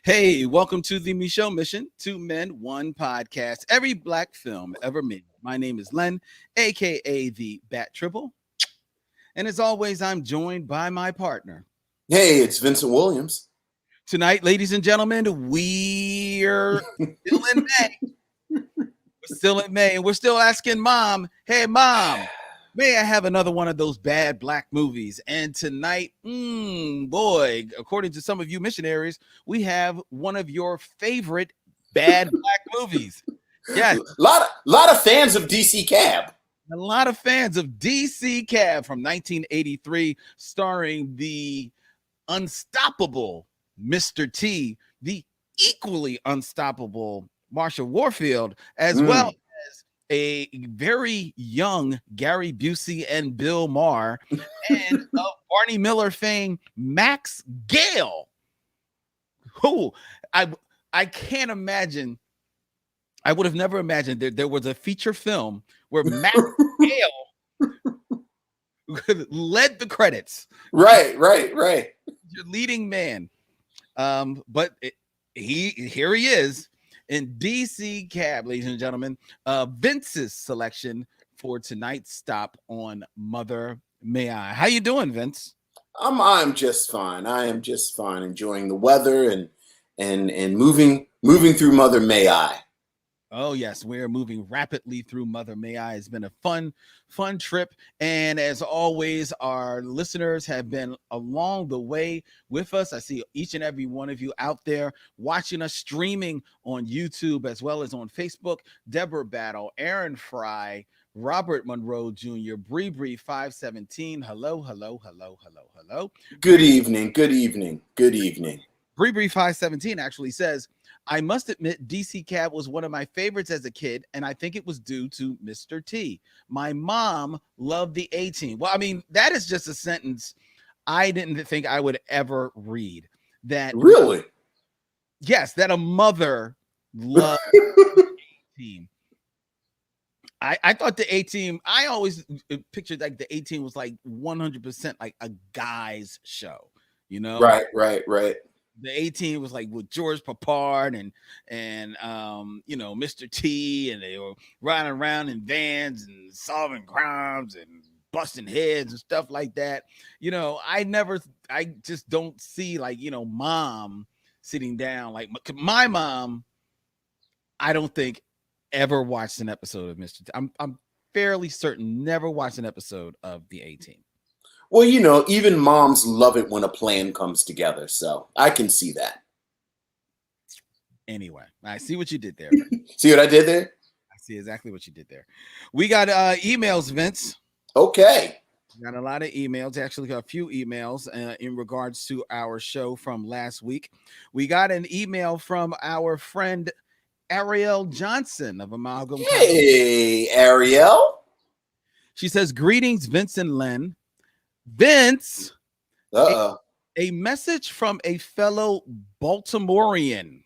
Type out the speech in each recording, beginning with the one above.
Hey, welcome to the Michelle Mission, Two Men, One Podcast, every black film ever made. My name is Len, aka the Bat Triple. And as always, I'm joined by my partner. Hey, it's Vincent Williams. Tonight, ladies and gentlemen, we're still in May. We're still in May, and we're still asking Mom, hey, Mom, may I have another one of those bad black movies? And tonight, boy, according to some of you missionaries, we have one of your favorite bad black movies. Yes. Lot of fans of DC Cab. A lot of fans of DC Cab from 1983, starring the unstoppable Mr. T, the equally unstoppable Marsha Warfield, as well as a very young Gary Busey and Bill Maher, and of Barney Miller fame, Max Gale. Who I can't imagine. I would have never imagined there was a feature film where Max Gale led the credits. Right. Your leading man. But here he is in DC Cab, ladies and gentlemen. Vince's selection for tonight's stop on Mother May I. How you doing, Vince? I'm just fine. I am just fine, enjoying the weather and moving through Mother May I. Oh, yes, we're moving rapidly through Mother May I. It's been a fun trip. And as always, our listeners have been along the way with us. I see each and every one of you out there watching us, streaming on YouTube as well as on Facebook. Deborah Battle, Aaron Fry, Robert Monroe Jr., Bree 517. Hello. Good evening. Bree 517 actually says, I must admit, DC Cab was one of my favorites as a kid, and I think it was due to Mr. T. My mom loved the A-Team. Well, I mean, that is just a sentence I didn't think I would ever read. That really? Yes, that a mother loved the A-Team. I thought the A-Team, I always pictured like the A-Team was like 100% like a guy's show, you know? Right. The A-Team was like with George Papard and Mr. T, and they were riding around in vans and solving crimes and busting heads and stuff like that. I just don't see like, mom sitting down. Like my mom, I don't think ever watched an episode of Mr. T. I'm fairly certain never watched an episode of the A-Team. Well, even moms love it when a plan comes together, so I can see that. Anyway, I see what you did there. See what I did there? I see exactly what you did there. We got emails, Vince. Okay. We got a lot of emails. Actually, got a few emails in regards to our show from last week. We got an email from our friend Ariel Johnson of Amalgam. Hey, Ariel. She says, greetings, Vince and Len. Vince, a message from a fellow Baltimorean.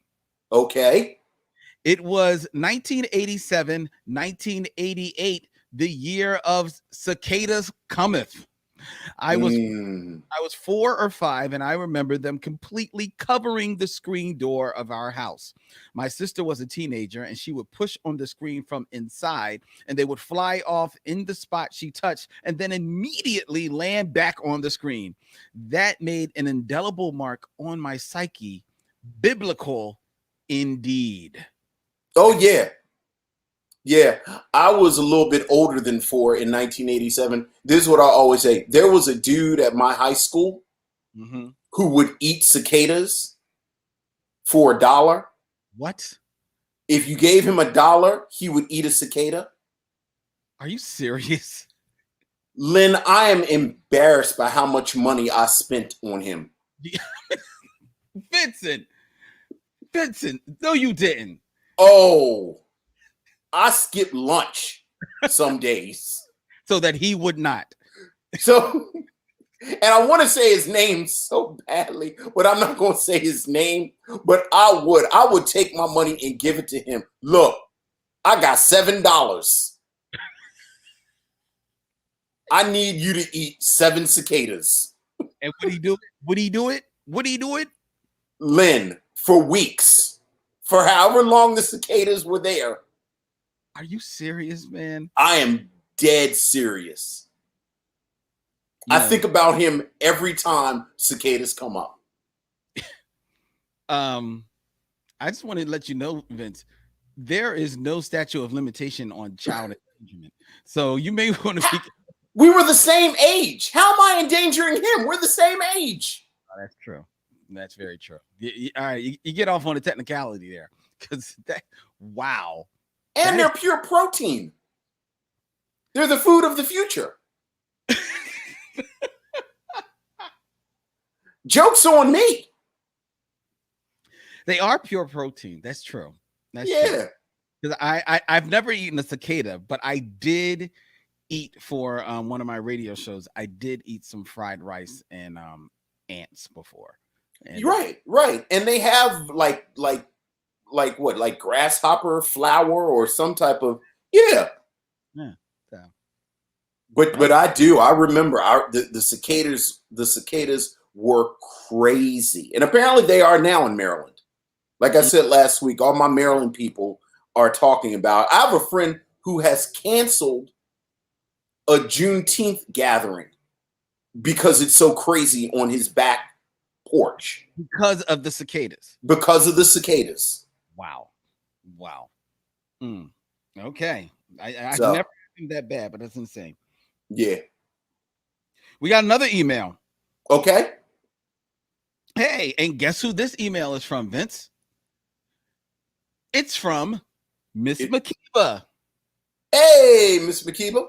Okay. It was 1987, 1988, the year of Cicadas Cometh. I was 4 or 5, and I remember them completely covering the screen door of our house. My sister was a teenager, and she would push on the screen from inside, and they would fly off in the spot she touched and then immediately land back on the screen. That made an indelible mark on my psyche. Biblical indeed. Oh, yeah. Yeah, I was a little bit older than 4 in 1987. This is what I always say. There was a dude at my high school who would eat cicadas for $1. What? If you gave him $1, he would eat a cicada. Are you serious? Len, I am embarrassed by how much money I spent on him. Vincent, no, you didn't. Oh, I skipped lunch some days. So that he would not. So, and I want to say his name so badly, but I'm not going to say his name. But I would take my money and give it to him. Look, I got $7. I need you to eat 7 cicadas. And would he do it? Would he do it? Len, for weeks, for however long the cicadas were there. Are you serious, man? I am dead serious. I think about him every time cicadas come up. I just want to let you know, Vince, there is no statute of limitation on child endangerment. So you may want to be. We were the same age. How am I endangering him? We're the same age. Oh, that's true. That's very true. All right, you get off on a technicality there, because wow. And they're pure protein. They're the food of the future. Joke's on me. They are pure protein. That's true. That's true. Because I've never eaten a cicada, but I did eat for one of my radio shows. I did eat some fried rice and ants before. And, right. And they have like what, like grasshopper flour or some type of yeah. But I remember the cicadas were crazy, and apparently they are now in Maryland. Like I said last week, all my Maryland people are talking about. I have a friend who has canceled a Juneteenth gathering because it's so crazy on his back porch. Because of the cicadas. Because of the cicadas. Wow. Okay. I've never seen that bad, but that's insane. Yeah. We got another email. Okay. Hey, and guess who this email is from, Vince? It's from Miss Makiba. Hey, Miss Makiba.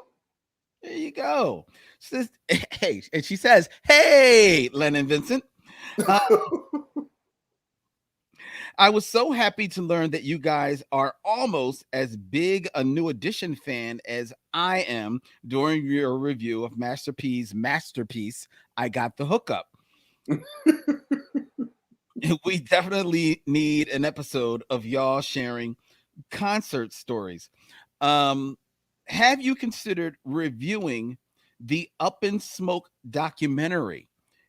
There you go. She says, hey, and she says, hey, Len and Vincent. I was so happy to learn that you guys are almost as big a New Edition fan as I am during your review of Master P's masterpiece, I Got the Hookup. We definitely need an episode of y'all sharing concert stories. Have you considered reviewing the Up in Smoke documentary?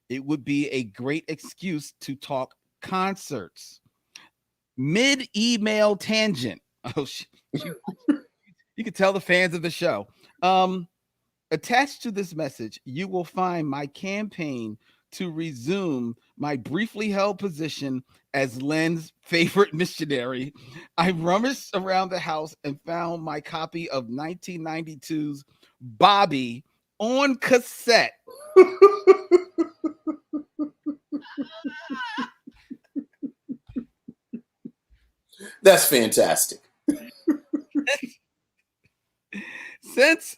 It would be a great excuse to talk concerts. Mid-email tangent. Oh, you can tell the fans of the show. Attached to this message, you will find my campaign to resume my briefly held position as Len's favorite missionary. I rummaged around the house and found my copy of 1992's Bobby on cassette. That's fantastic. Since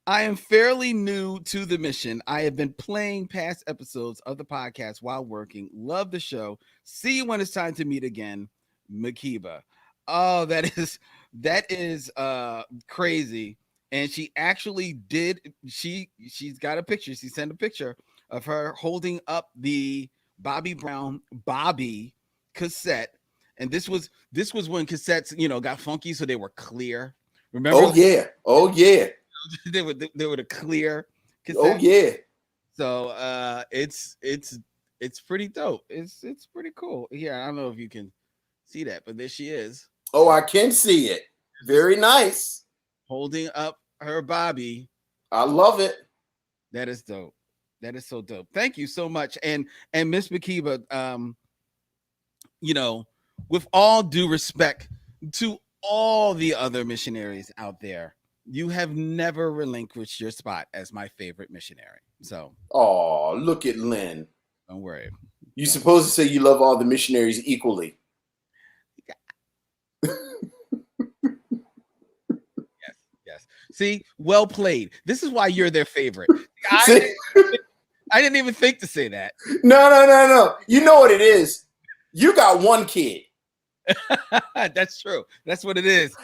I am fairly new to the mission, I have been playing past episodes of the podcast while working. Love the show. See you when it's time to meet again, Makiba. Oh, that is crazy. And she actually did. She's got a picture. She sent a picture of her holding up the Bobby Brown Bobby cassette. And this was when cassettes, got funky, so they were clear. Remember? Oh yeah. they were the clear cassette. Oh yeah. So it's pretty dope. It's pretty cool. Here, I don't know if you can see that, but there she is. Oh, I can see it. Very nice. Holding up her Bobby. I love it. That is dope. That is so dope. Thank you so much. And Miss Makiba, with all due respect to all the other missionaries out there, you have never relinquished your spot as my favorite missionary. So, oh, look at Lynn. Don't worry. You're supposed to say you love all the missionaries equally. Yes. See, well played. This is why you're their favorite. I didn't even think to say that. No. You know what it is. You got one kid. That's true. That's what it is.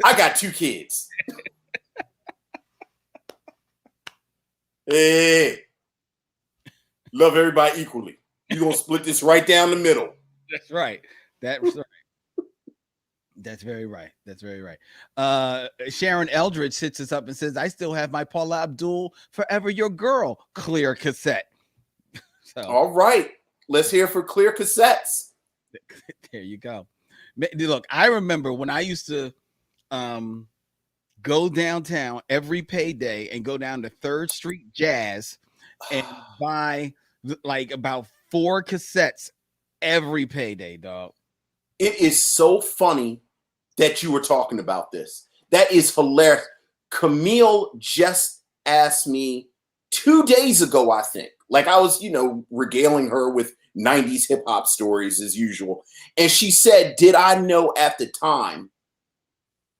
I got two kids. Hey, love everybody equally. You're going to split this right down the middle. That's right. That's right. That's very right. That's very right. Sharon Eldridge sits us up and says, I still have my Paula Abdul Forever Your Girl clear cassette. So. All right. Let's hear for clear cassettes. There you go. Look, I remember when I used to um go downtown every payday and go down to Third Street Jazz and buy like about 4 cassettes every payday, dog. It is so funny that you were talking about this. That is hilarious. Camille just asked me 2 days ago, I think. Like I was, regaling her with 90s hip hop stories as usual. And she said, did I know at the time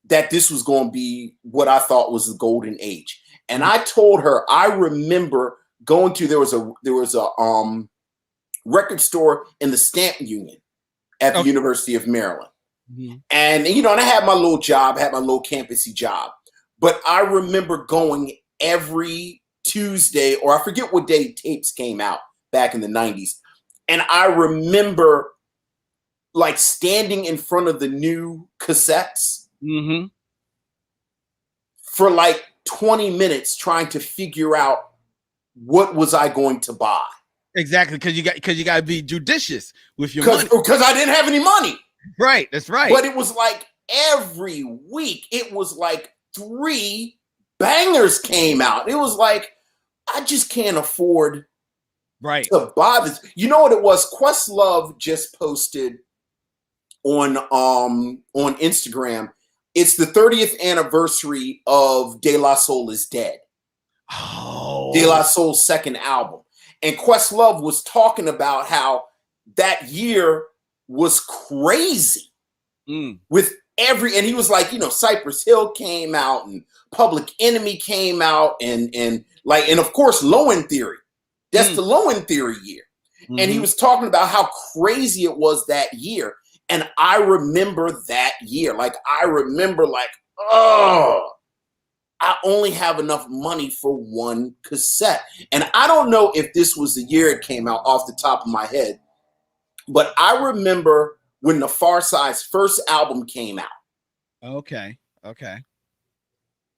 that this was going to be what I thought was the golden age? And I told her, I remember going to, there was a record store in the Stamp Union at the University of Maryland. Mm-hmm. And I had my little job, had my little campusy job. But I remember going every Tuesday, or I forget what day tapes came out back in the 90s. And I remember like standing in front of the new cassettes for like 20 minutes trying to figure out what was I going to buy. Exactly, because you got to be judicious with your money. Because I didn't have any money. Right, that's right. But it was like every week, it was like 3 bangers came out. It was like, I just can't afford to buy this. You know what it was? Questlove just posted on Instagram. It's the 30th anniversary of De La Soul is Dead. Oh. De La Soul's second album. And Questlove was talking about how that year was crazy with and he was like, Cypress Hill came out and Public Enemy came out and of course Low End Theory. That's the Low End Theory year. Mm-hmm. And he was talking about how crazy it was that year. And I remember that year. Like I remember I only have enough money for 1 cassette. And I don't know if this was the year it came out off the top of my head, but I remember when the Pharcyde's first album came out. Okay.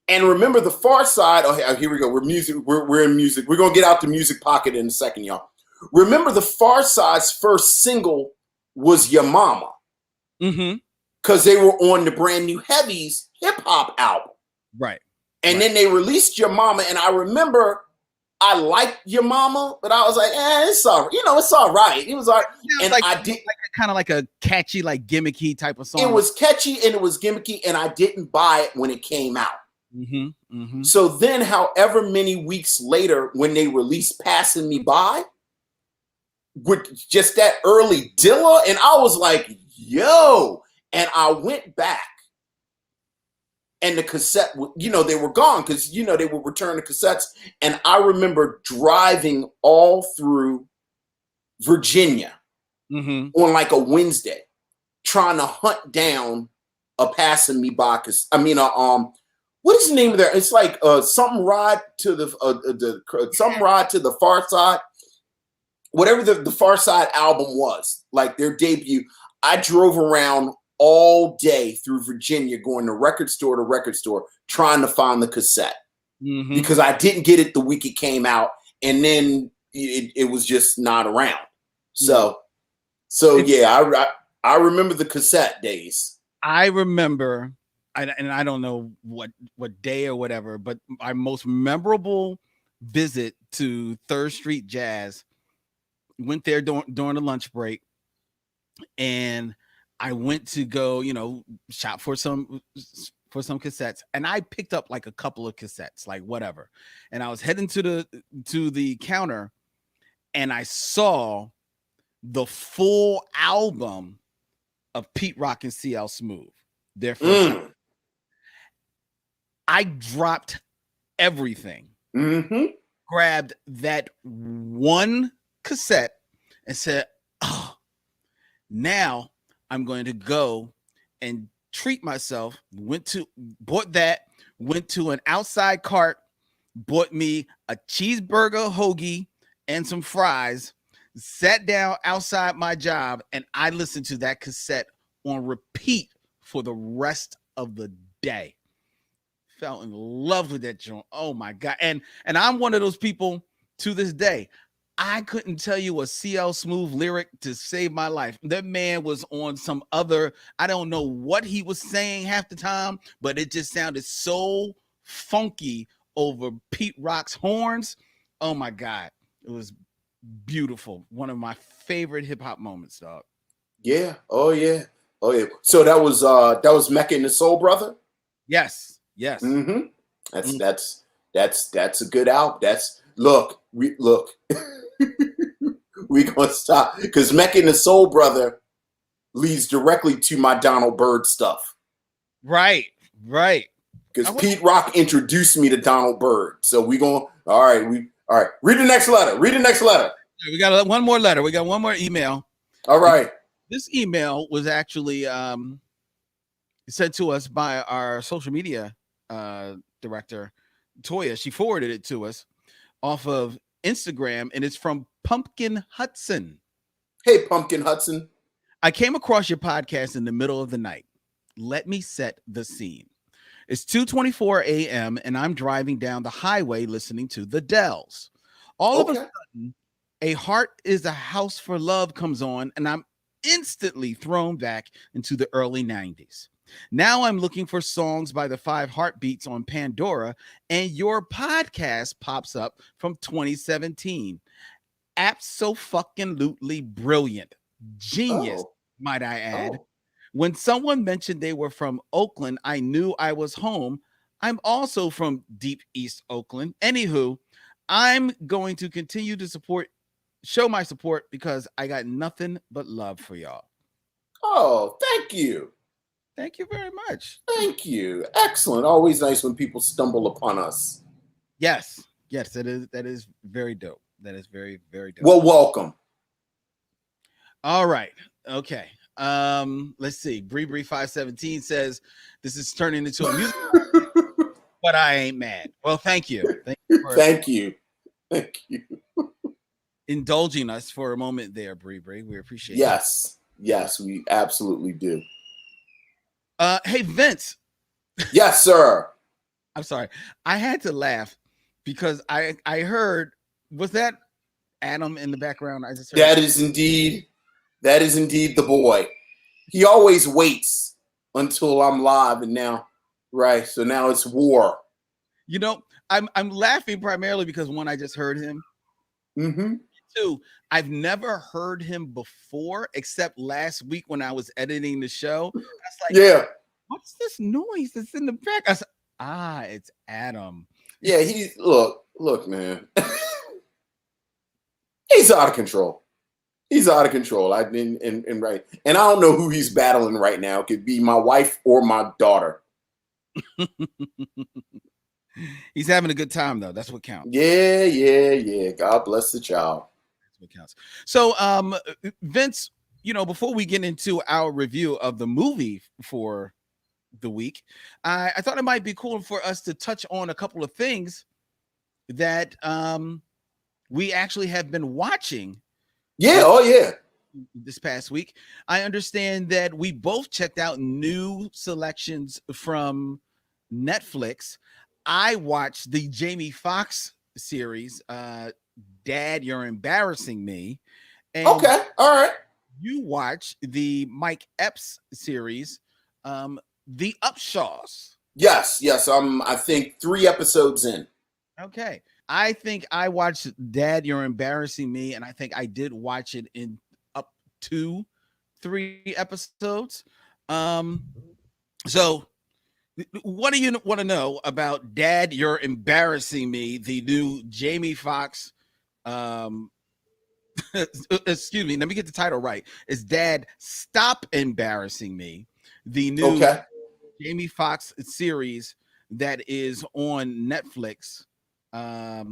And remember the Pharcyde, here we go. We're in music. We're going to get out the music pocket in a second, y'all. Remember the Pharcyde's first single was Your Mama. Mm-hmm. Because they were on the Brand New Heavies hip hop album. Right. And then they released Your Mama, and I remember I liked Your Mama, but I was like, it's all right. It's all right. It was all right. Yeah, and I did kind of like a catchy, like gimmicky type of song. It was catchy and it was gimmicky, and I didn't buy it when it came out. Mm-hmm. Mm-hmm. So then, however many weeks later, when they released Passing Me By, with just that early Dilla, and I was like, yo, and I went back. And the cassette, they were gone because, they would return the cassettes. And I remember driving all through Virginia on like a Wednesday, trying to hunt down a Passing Me By. What is the name of that? It's like something ride to the Far Side. Whatever the Far Side album was, like their debut. I drove around all day through Virginia, going to record store to record store, trying to find the cassette because I didn't get it the week it came out, and then it was just not around. So yeah, I remember the cassette days. I remember, and I don't know what day or whatever, but my most memorable visit to Third Street Jazz, went there during the lunch break, and I went to go, shop for some cassettes, and I picked up like a couple of cassettes, like whatever. And I was heading to the counter, and I saw the full album of Pete Rock and CL Smooth. Their first album. I dropped everything, grabbed that one cassette, and said, "Oh, now I'm going to go and treat myself." Went to an outside cart, bought me a cheeseburger hoagie and some fries, sat down outside my job, and I listened to that cassette on repeat for the rest of the day. Fell in love with that joint. Oh my God. And I'm one of those people to this day. I couldn't tell you a CL Smooth lyric to save my life. That man was on some other, I don't know what he was saying half the time, but it just sounded so funky over Pete Rock's horns. Oh my God. It was beautiful. One of my favorite hip hop moments, dog. Yeah. Oh yeah. Oh yeah. So that was Mecca and the Soul Brother. Yes. Yes. Mm-hmm. Mm. That's a good album. Look. We gonna stop because Mecca and the Soul Brother leads directly to my Donald Byrd stuff. Right. Right. Because Pete Rock introduced me to Donald Byrd. So we going all right. Read the next letter. We got one more letter. We got one more email. All right. This email was actually sent to us by our social media director, Toya. She forwarded it to us off of Instagram, and it's from Pumpkin Hudson. Hey, Pumpkin Hudson. I came across your podcast in the middle of the night. Let me set the scene. It's 2:24 a.m. and I'm driving down the highway listening to the Dells. All of a sudden, A Heart is a House for Love comes on, and I'm instantly thrown back into the early 90s. Now I'm looking for songs by the Five Heartbeats on Pandora, and your podcast pops up from 2017. Abso-fucking-lutely brilliant. Genius, might I add. When someone mentioned they were from Oakland, I knew I was home. I'm also from deep East Oakland. Anywho, I'm going to continue to show my support because I got nothing but love for y'all. Oh, thank you. Thank you very much. Thank you. Excellent. Always nice when people stumble upon us. Yes. Yes, that is very dope. That is very, very dope. Well, welcome. All right. Okay. Let's see. Bree 517 says this is turning into a music, but I ain't mad. Well, thank you. Thank you. Indulging us for a moment there, Bree. We appreciate it. Yes, we absolutely do. Hey, Vince. Yes, sir. I'm sorry. I had to laugh because I heard, was that Adam in the background? I just heard that is indeed the boy. He always waits until I'm live, and now, right? So now it's war. You know, I'm laughing primarily because one, I just heard him. Mm-hmm. Two, I've never heard him before except last week when I was editing the show. I was like, yeah, what's this noise that's in the back? I said, it's Adam. Yeah, look, man. He's out of control. I've been right. And I don't know who he's battling right now. It could be my wife or my daughter. He's having a good time though. That's what counts. Yeah. God bless the child. That's what counts. So, Vince, before we get into our review of the movie for the week, I thought it might be cool for us to touch on a couple of things that we actually have been watching. Yeah. This past week, I understand that we both checked out new selections from Netflix. I watched the Jamie Foxx series, Dad, You're Embarrassing Me. And okay, all right. You watch the Mike Epps series, The Upshaws. Yes. I think 3 episodes in. Okay. I think I watched Dad, You're Embarrassing Me, and I think I did watch it in up to 3 episodes. So what do you want to know about Dad, You're Embarrassing Me, the new Jamie Foxx? Excuse me, let me get the title right. It's Dad, Stop Embarrassing Me, the new Jamie Foxx series that is on Netflix. What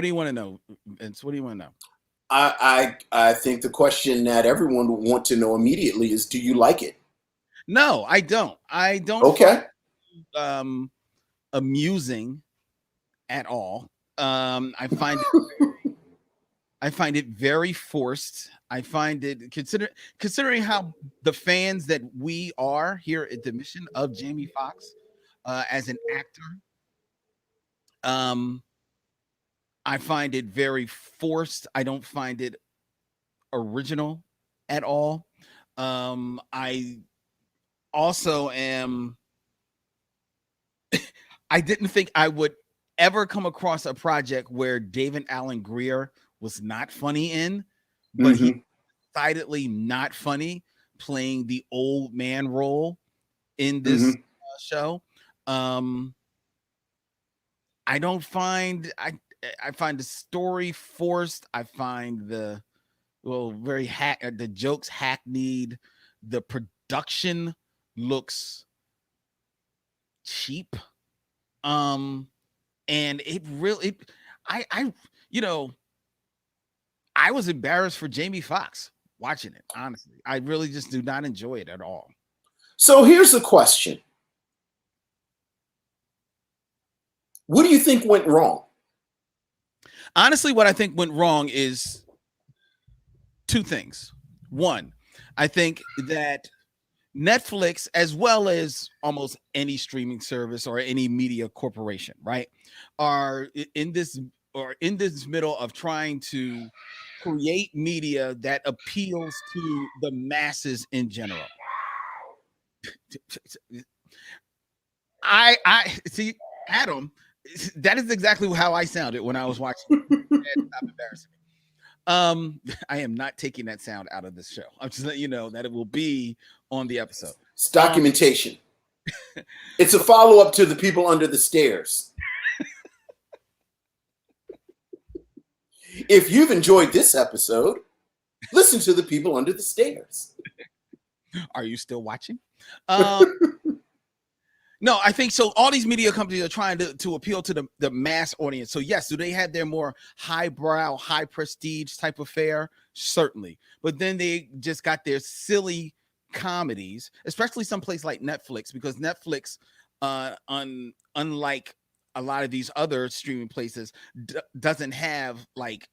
do you want to know, Vince? What do you want to know? I think the question that everyone would want to know immediately is, do you like it? No, I don't. I don't. Okay. Amusing at all. I find it very forced. I find it considering how the fans that we are here at the Mission of Jamie Foxx as an actor. I find it very forced. I don't find it original at all. I also am I didn't think I would ever come across a project where David Allen Greer was not funny in, but he decidedly not funny playing the old man role in this show. I don't find I find the story forced. I find the the jokes hackneyed. The production looks cheap. And it really I I was embarrassed for Jamie Foxx watching it, honestly. I really just do not enjoy it at all. So here's the question. What do you think went wrong? Honestly, what I think went wrong is two things. One, I think that Netflix, as well as almost any streaming service or any media corporation, right, are in this middle of trying to create media that appeals to the masses in general. I see, Adam. That is exactly how I sounded when I was watching. Stop embarrassing me. I am not taking that sound out of this show. I'm just letting you know that it will be on the episode. It's documentation. It's a follow-up to the people under the stairs. If you've enjoyed this episode, listen to the people under the stairs. Are you still watching? No, I think so. All these media companies are trying to appeal to the mass audience. So yes, do they have their more highbrow, high prestige type of fare? Certainly. But then they just got their silly comedies, especially someplace like Netflix, because Netflix, unlike a lot of these other streaming places, doesn't have like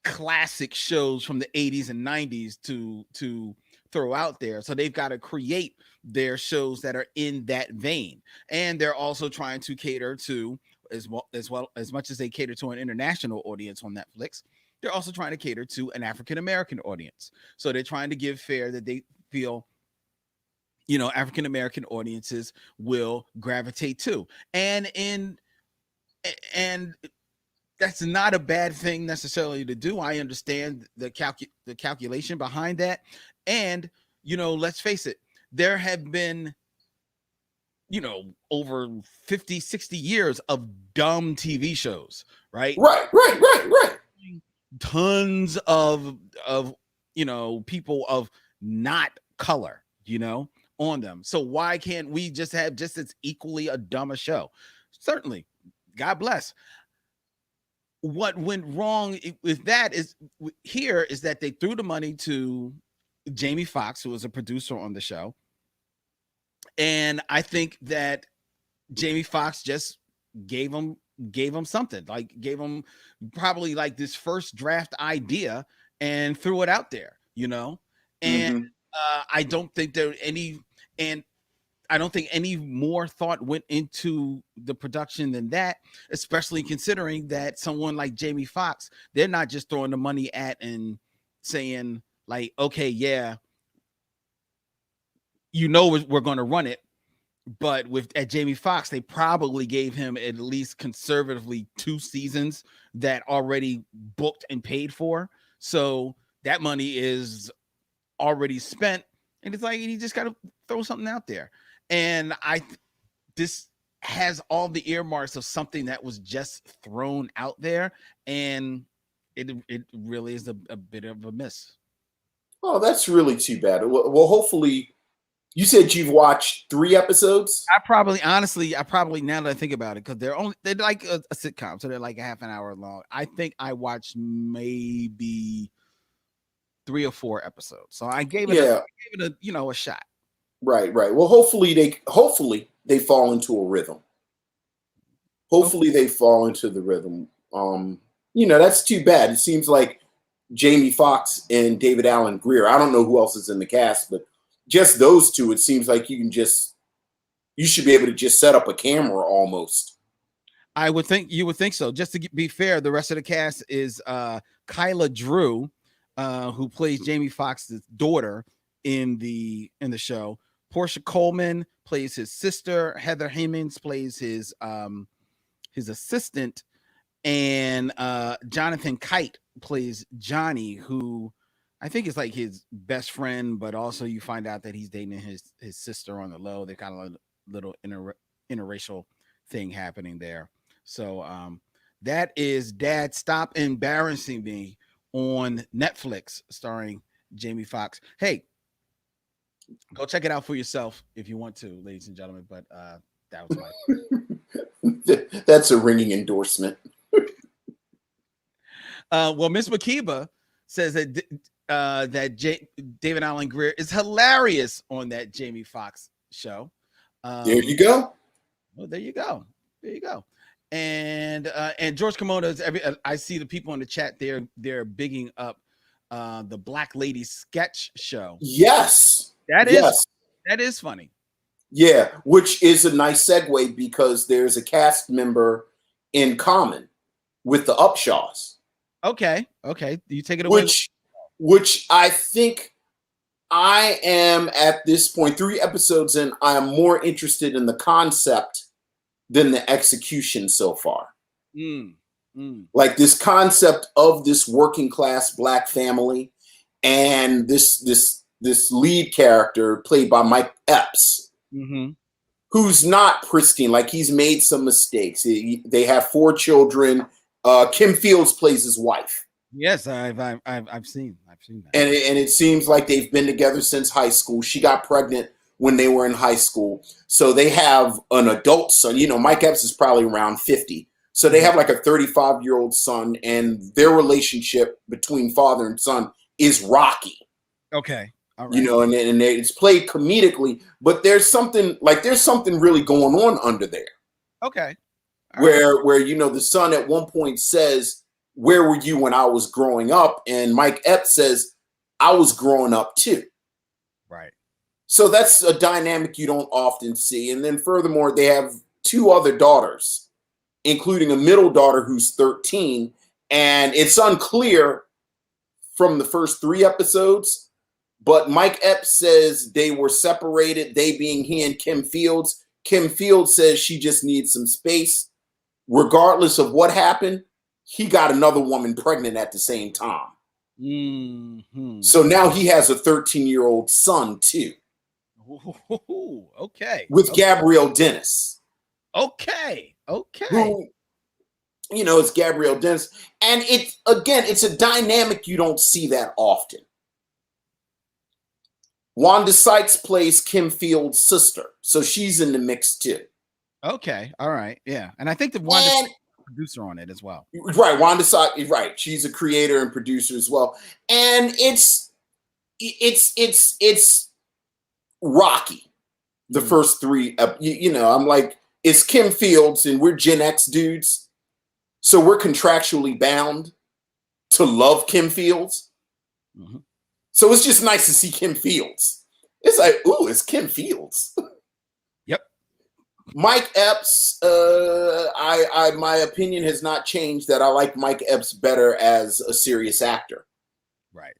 classic shows from the 80s and 90s to throw out there. So they've got to create their shows that are in that vein. And they're also trying to cater to, as much as they cater to an international audience on Netflix, they're also trying to cater to an African-American audience. So they're trying to give fare that they feel African-American audiences will gravitate to. And that's not a bad thing necessarily to do. I understand the calculation behind that. And, let's face it, there have been, over 50, 60 years of dumb TV shows, right? Right. Tons of people of not color, on them. So why can't we just have just as equally a dumber show? Certainly. God bless. What went wrong with that is that they threw the money to Jamie Foxx, who was a producer on the show. And I think that Jamie Foxx just gave him something, like gave him probably like this first draft idea and threw it out there, and I don't think there I don't think any more thought went into the production than that, especially considering that someone like Jamie Foxx, they're not just throwing the money at and saying like, okay, yeah, we're going to run it. But at Jamie Foxx, they probably gave him at least conservatively 2 seasons that already booked and paid for. So that money is already spent. And it's like, you just got to throw something out there. And this has all the earmarks of something that was just thrown out there. And it really is a bit of a miss. Oh, that's really too bad. Well, hopefully, you said you've watched 3 episodes? I probably, now that I think about it, because they're like a sitcom, so they're like a half an hour long. I think I watched maybe 3 or 4 episodes. So I gave it a shot. Right. Well, hopefully they fall into a rhythm. Hopefully they fall into the rhythm. That's too bad. It seems like Jamie Foxx and David Allen Greer. I don't know who else is in the cast, but just those two, it seems like you should be able to just set up a camera almost. I would think you would think so. Just to be fair, the rest of the cast is Kyla Drew, who plays Jamie Foxx's daughter in the show. Portia Coleman plays his sister. Heather Hemmings plays his assistant, and Jonathan Kite plays Johnny, who I think is like his best friend, but also you find out that he's dating his sister on the low. They kind of a little interracial thing happening there. So that is Dad Stop Embarrassing Me on Netflix, starring Jamie Foxx. Hey, go check it out for yourself if you want to, ladies and gentlemen. But that was my that's a ringing endorsement. Well, Miss Makiba says that David Allen Greer is hilarious on that Jamie Foxx show. There you go. Well, there you go. There you go. And George Komodo's I see the people in the chat they're bigging up the Black Lady sketch show. Yes. That is funny. Yeah, which is a nice segue because there's a cast member in common with the Upshaws. Okay. You take it away. Which I think I am at this point, 3 episodes in, I am more interested in the concept than the execution so far. Like this concept of this working class Black family and this lead character played by Mike Epps, who's not pristine. Like he's made some mistakes. They have 4 children. Kim Fields plays his wife. Yes, I've seen that. And it seems like they've been together since high school. She got pregnant when they were in high school. So they have an adult son. You know, Mike Epps is probably around 50. So they have like a 35-year-old son, and their relationship between father and son is rocky. Okay. All right. You know, and it's played comedically, but there's something really going on under there. Okay. Where you know, the son at one point says, "Where were you when I was growing up?" And Mike Epps says, "I was growing up too." Right. So that's a dynamic you don't often see. And then furthermore, they have 2 other daughters, including a middle daughter who's 13. And it's unclear from the first 3 episodes, but Mike Epps says they were separated, they being he and Kim Fields. Kim Fields says she just needs some space. Regardless of what happened, he got another woman pregnant at the same time. So now he has a 13-year-old son too. Okay. With Gabrielle Dennis. Okay. Who, you know, it's Gabrielle Dennis. And it's a dynamic you don't see that often. Wanda Sykes plays Kim Fields' sister. So she's in the mix too. Okay. All right. Yeah. And I think the Wanda producer on it as well. Right. Wanda Sykes, right. She's a creator and producer as well. And it's rocky. The first 3, you know, I'm like, it's Kim Fields and we're Gen X dudes. So we're contractually bound to love Kim Fields. So it's just nice to see Kim Fields. It's like, ooh, it's Kim Fields. Yep. Mike Epps, my opinion has not changed that I like Mike Epps better as a serious actor. Right.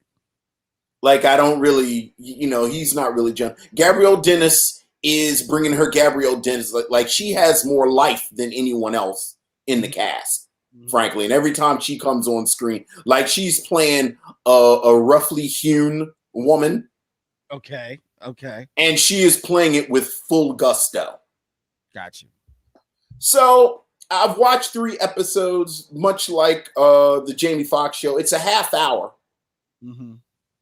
Like, I don't really, you know, he's not really Gabrielle Dennis is bringing her Gabrielle Dennis. Like she has more life than anyone else in the cast, frankly. And every time she comes on screen, like she's playing a roughly hewn woman. Okay. And she is playing it with full gusto. Got you. So I've watched 3 episodes, much like the Jamie Foxx show. It's a half hour.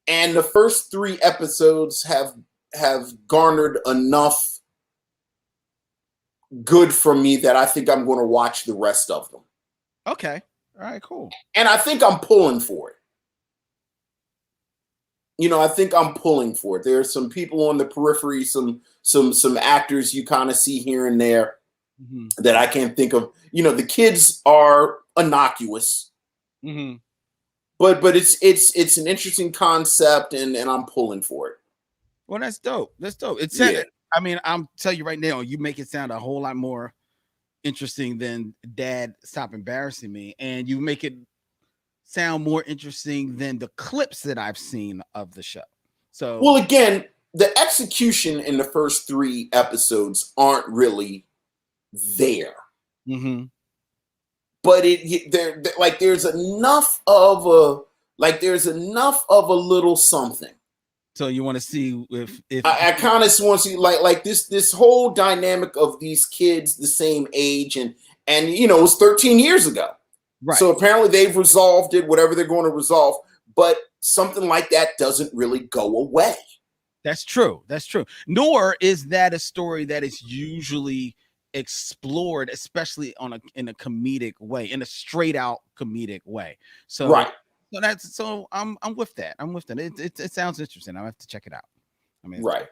And the first 3 episodes have garnered enough good from me that I think I'm going to watch the rest of them. Okay. All right, cool. And I think I'm pulling for it. You know, I think I'm pulling for it. There are some people on the periphery, some actors you kind of see here and there that I can't think of. You know, the kids are innocuous. But it's an interesting concept, and I'm pulling for it. Well, that's dope. That's dope. It's I mean, I'm tell you right now, you make it sound a whole lot more interesting than Dad Stop Embarrassing Me, and you make it sound more interesting than the clips that I've seen of the show. So, well, again, the execution in the first 3 episodes aren't really there. mm-hmm. But there like there's enough of a little something. So you want to see if I kind of want to see like this whole dynamic of these kids the same age, and it was 13 years ago. right. So apparently they've resolved it, whatever they're going to resolve, but something like that doesn't really go away. That's true. That's true. Nor is that a story that is usually explored, especially in a comedic way, in a straight out comedic way. So right. So I'm with that. I'm with that. It sounds interesting. I'll have to check it out. I mean, right.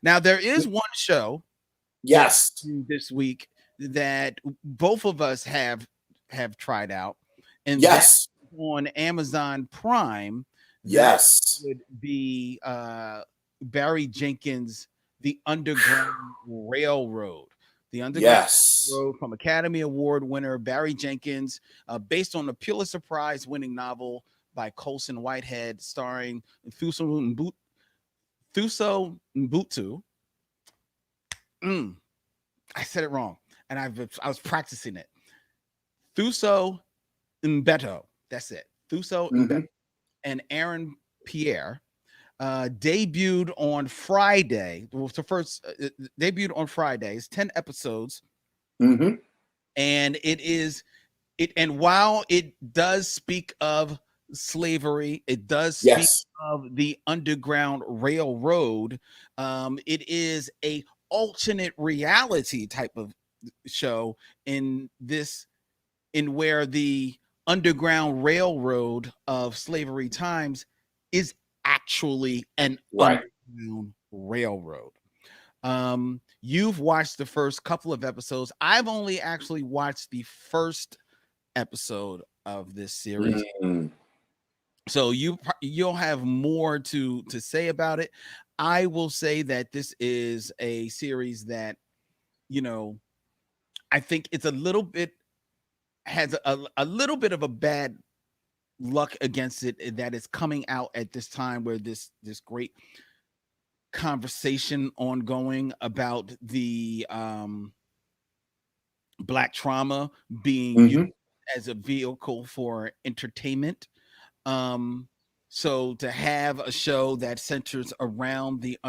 Now there is one show Yes. this week that both of us have tried out, and yes, that's on Amazon Prime. Yes, would be Barry Jenkins' The Underground Railroad. The Underground Railroad from Academy Award winner Barry Jenkins, based on the Pulitzer Prize winning novel by Colson Whitehead, starring Thuso Mbutu. I said it wrong, and I was practicing it. Thuso Mbeto. That's it. Thuso Mbeto and Aaron Pierre. Debuted on Friday. Well, the first debuted on Friday. It's 10 episodes, and it is it. And while it does speak of slavery, it does speak of the Underground Railroad. It is a alternate reality type of show in where the Underground Railroad of slavery times is actually an underground railroad. You've watched the first couple of episodes. I've only actually watched the first episode of this series. So you'll have more to say about it. I will say that this is a series that, I think it's a little bit has a little bit of a bad luck against it, that is coming out at this time where this great conversation ongoing about the Black trauma being used as a vehicle for entertainment. So to have a show that centers around the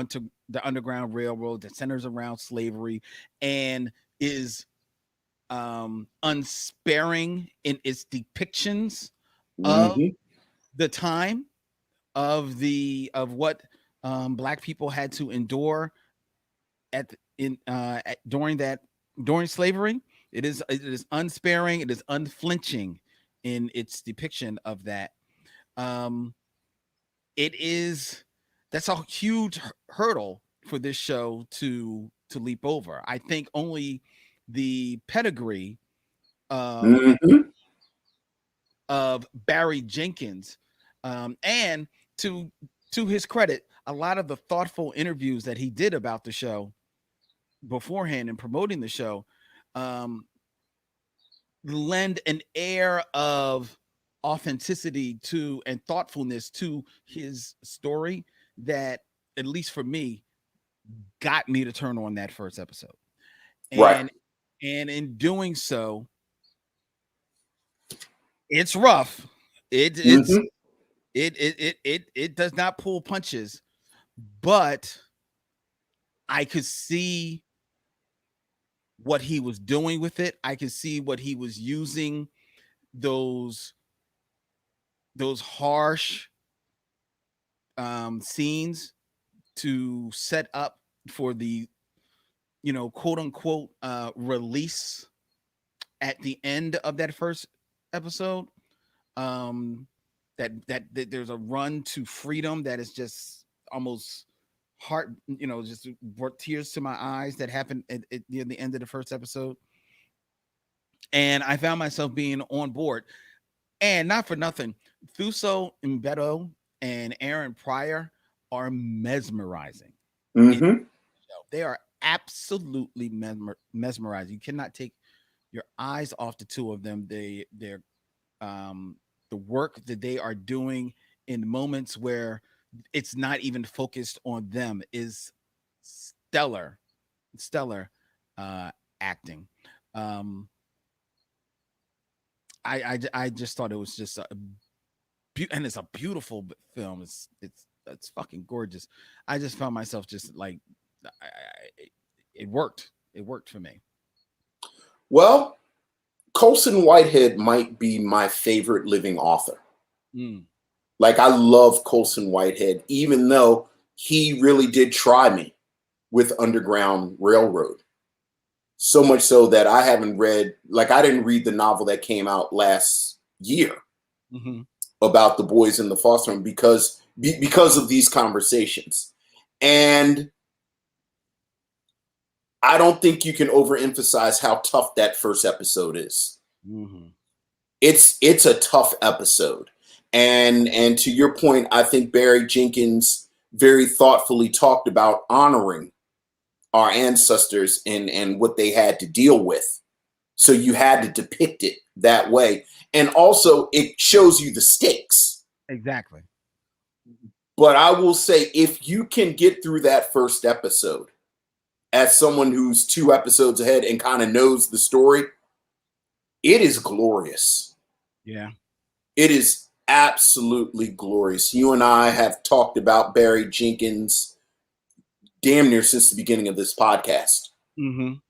Underground Railroad, that centers around slavery, and is unsparing in its depictions of the time of what Black people had to endure during slavery. It is unsparing. It is unflinching in its depiction of that. That's a huge hurdle for this show to leap over. I think only the pedigree of Barry Jenkins, and to his credit, a lot of the thoughtful interviews that he did about the show beforehand and promoting the show lend an air of authenticity to and thoughtfulness to his story that, at least for me, got me to turn on that first episode. And in doing so, it's rough. It does not pull punches, but I could see what he was doing with it. I could see what he was using those harsh scenes to set up for the quote unquote release at the end of that first episode. That there's a run to freedom that is just almost heart, just brought tears to my eyes, that happened near the end of the first episode. And I found myself being on board. And not for nothing, Thuso Mbeto and Aaron Pryor are mesmerizing. They are absolutely mesmerizing. You cannot take your eyes off the two of them. They're the work that they are doing in moments where it's not even focused on them is stellar, stellar acting. Um, I just thought it was just and it's a beautiful film. It's fucking gorgeous. I just found myself just like, it worked. It worked for me. Well, Colson Whitehead might be my favorite living author. Mm. Like, I love Colson Whitehead, even though he really did try me with Underground Railroad. So much so that I haven't read, like, I didn't read the novel that came out last year about the boys in the foster home because of these conversations. And I don't think you can overemphasize how tough that first episode is. It's a tough episode. And to your point, I think Barry Jenkins very thoughtfully talked about honoring our ancestors and what they had to deal with. So you had to depict it that way. And also it shows you the stakes. Exactly. But I will say, if you can get through that first episode as someone who's 2 episodes ahead and kind of knows the story, it is glorious. Yeah. It is absolutely glorious. You and I have talked about Barry Jenkins damn near since the beginning of this podcast. And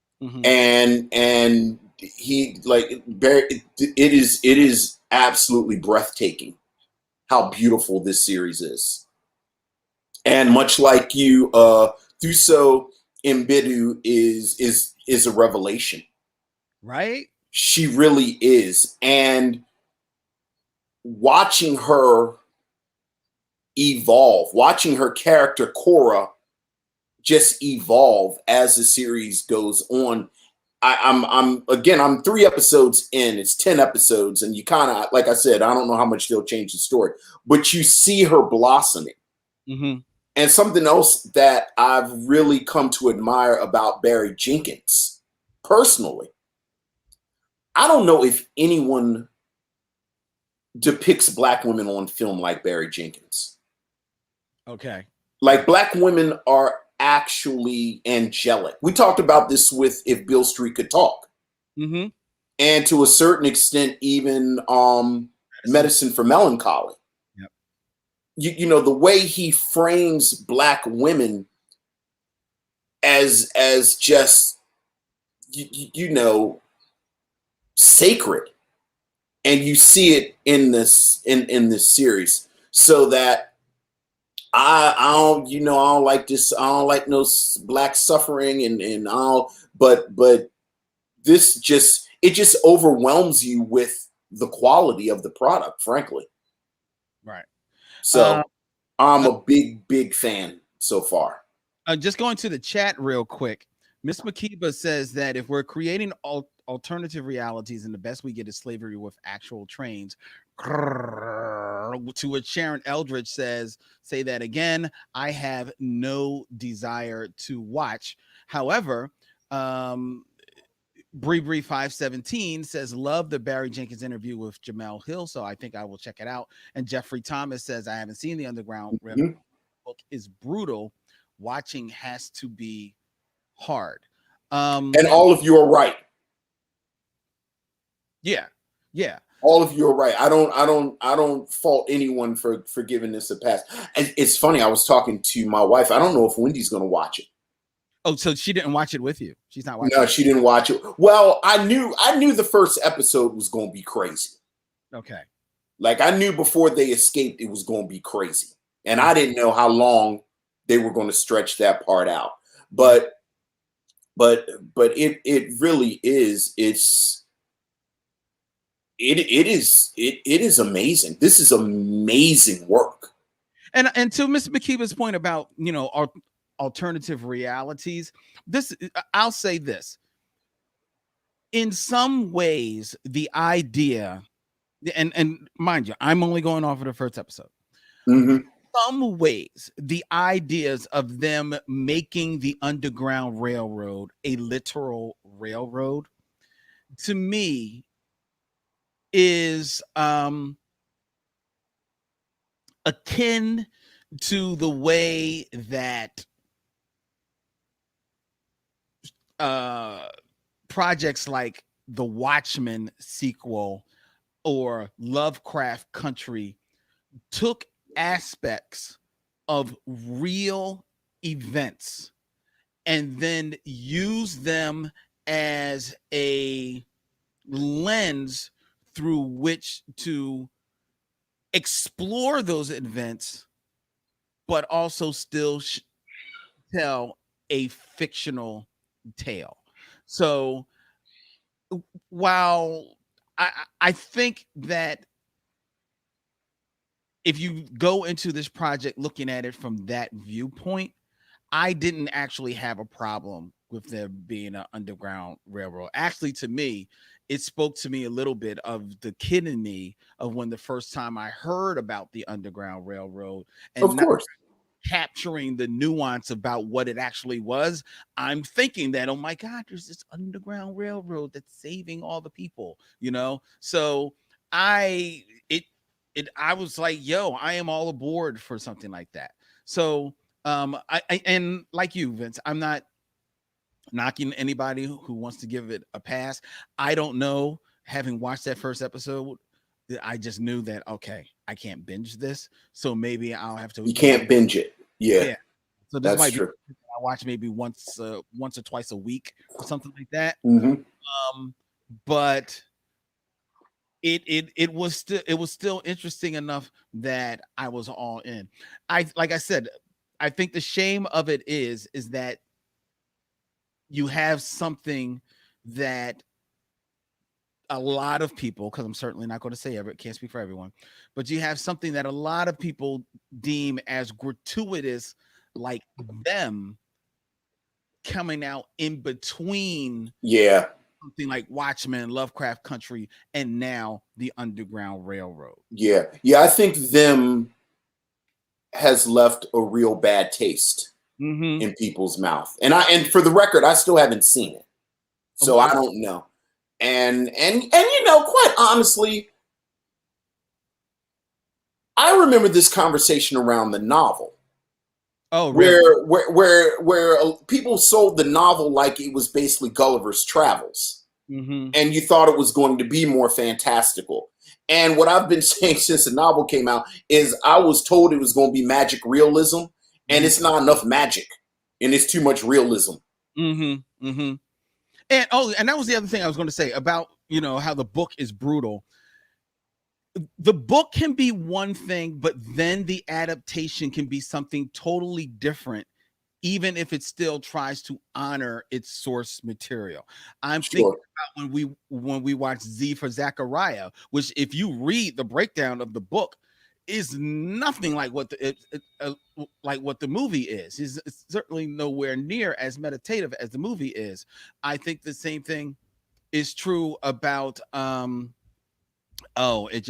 he, like, Barry, it is absolutely breathtaking how beautiful this series is. And much like you, Thuso Mbidu is a revelation. Right? She really is. And watching her evolve, watching her character Cora just evolve as the series goes on. I'm 3 episodes in. It's 10 episodes, and you kind of, like I said, I don't know how much they'll change the story, but you see her blossoming. And something else that I've really come to admire about Barry Jenkins personally, I don't know if anyone depicts Black women on film like Barry Jenkins. Okay. Like, Black women are actually angelic. We talked about this with If Beale Street Could Talk. And to a certain extent, even Medicine for Melancholy. You know, the way he frames Black women as just, you know, sacred. And you see it in this series. So that I don't like this. I don't like no Black suffering and all, but this just overwhelms you with the quality of the product, frankly. Right. So I'm a big fan so far. Just going to the chat real quick. Miss Makiba says that if we're creating alternative realities and the best we get is slavery with actual trains, to which Sharon Eldridge say that again, I have no desire to watch. However, Bree 517 says, love the Barry Jenkins interview with Jamel Hill, so I think I will check it out. And Jeffrey Thomas says, I haven't seen the Underground Railroad book, is brutal. Watching has to be hard. And all of you are right. Yeah. All of you are right. I don't fault anyone for giving this a pass. And it's funny, I was talking to my wife. I don't know if Wendy's going to watch it. Oh, so she didn't watch it with you? She's not watching. No, she didn't watch it. Well, I knew the first episode was going to be crazy. Okay. Like, I knew before they escaped it was going to be crazy. And I didn't know how long they were going to stretch that part out. But it really is. It is amazing. This is amazing work. And to Miss McKeever's point about, you know, our alternative realities, I'll say this. In some ways, the idea, and mind you, I'm only going off of the first episode. Some ways, the ideas of them making the Underground Railroad a literal railroad to me is akin to the way that projects like the Watchmen sequel or Lovecraft Country took aspects of real events and then used them as a lens through which to explore those events, but also still tell a fictional tale. So while I think that if you go into this project looking at it from that viewpoint, I didn't actually have a problem with there being an underground railroad. Actually, to me, it spoke to me a little bit of the kid in me of when the first time I heard about the Underground Railroad and Of not course. capturing the nuance about what it actually was. I'm thinking that, oh my God, there's this Underground Railroad that's saving all the people, you know? So I I was like, yo, I am all aboard for something like that. So I and like you, Vince, I'm not knocking anybody who wants to give it a pass. I don't know. Having watched that first episode, I just knew that okay, I can't binge this, so maybe I'll have to. You can't binge it. Yeah, Yeah. So this that's might be true. I watch maybe once or twice a week or something like that. Mm-hmm. But it was still interesting enough that I was all in. Like I said, I think the shame of it is that you have something that a lot of people, because I'm certainly not going to say can't speak for everyone, but you have something that a lot of people deem as gratuitous, like them coming out in between Yeah, something like Watchmen, Lovecraft Country, and now the Underground Railroad. yeah. I think them has left a real bad taste in people's mouth. And for the record, I still haven't seen it, so I don't know. And you know, quite honestly, I remember this conversation around the novel. Oh, really? Where people sold the novel like it was basically Gulliver's Travels, and you thought it was going to be more fantastical. And what I've been saying since the novel came out is I was told it was going to be magic realism, and it's not enough magic, and it's too much realism. And and that was the other thing I was going to say about, you know, how the book is brutal. The book can be one thing, but then the adaptation can be something totally different, even if it still tries to honor its source material. I'm thinking about when we watch Z for Zachariah, which if you read the breakdown of the book, is nothing like what the movie is. It's certainly nowhere near as meditative as the movie is. I think the same thing is true about it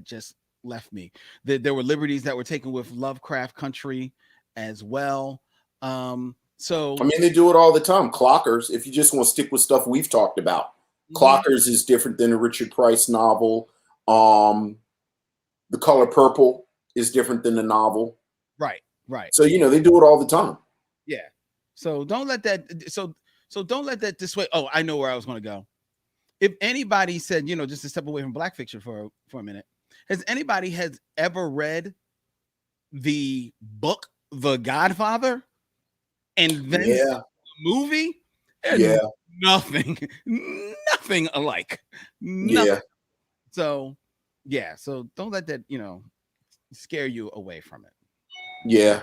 just left me. There were liberties that were taken with Lovecraft Country as well. So I mean, they do it all the time. Clockers, if you just want to stick with stuff we've talked about, Clockers is different than a Richard Price novel. The Color Purple is different than the novel. Right. So, you know, they do it all the time. Yeah. So don't let that don't let that dissuade. Oh, I know where I was going to go. If anybody said, you know, just to step away from Black fiction for a minute, has anybody ever read the book The Godfather and then the movie? Yeah. Nothing alike. Nothing. Yeah. So don't let that, you know, scare you away from it. Yeah.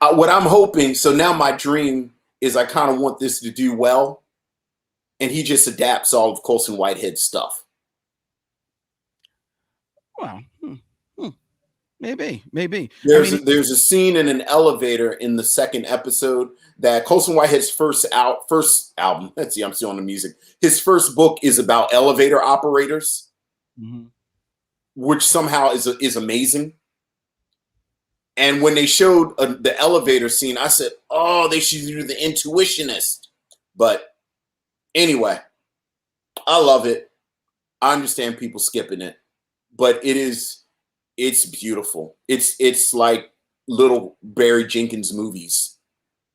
What I'm hoping, so now my dream is I kind of want this to do well, and he just adapts all of Colson Whitehead's stuff. Well, maybe. There's a scene in an elevator in the second episode that Colson Whitehead's first album. Let's see, I'm still on the music. His first book is about elevator operators, which somehow is amazing. And when they showed the elevator scene, I said, "Oh, they should do The Intuitionist." But anyway, I love it. I understand people skipping it, but it's beautiful. It's like little Barry Jenkins movies.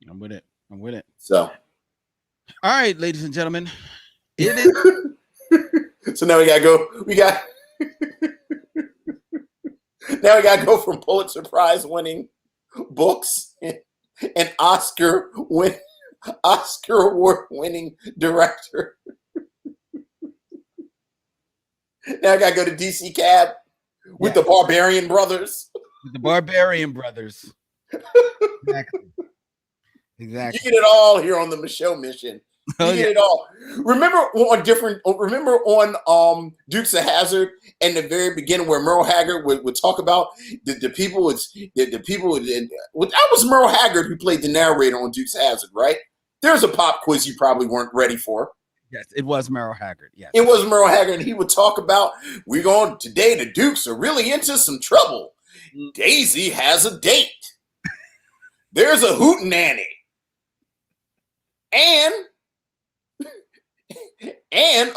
I'm with it. I'm with it. So, all right, ladies and gentlemen, it is. So now we gotta go. Now we gotta go from Pulitzer Prize winning books and Oscar award winning director. Now I gotta go to DC Cab with the Barbarian Brothers. With the Barbarian Brothers. Exactly. You get it all here on the Michelle Mission. You get it all. Remember on Dukes of Hazzard in the very beginning where Merle Haggard would talk about the people. That was Merle Haggard who played the narrator on Dukes of Hazzard, right? There's a pop quiz you probably weren't ready for. Yes, it was Merle Haggard. Yes, it was Merle Haggard, and he would talk about today. The Dukes are really into some trouble. Daisy has a date. There's a hootenanny. And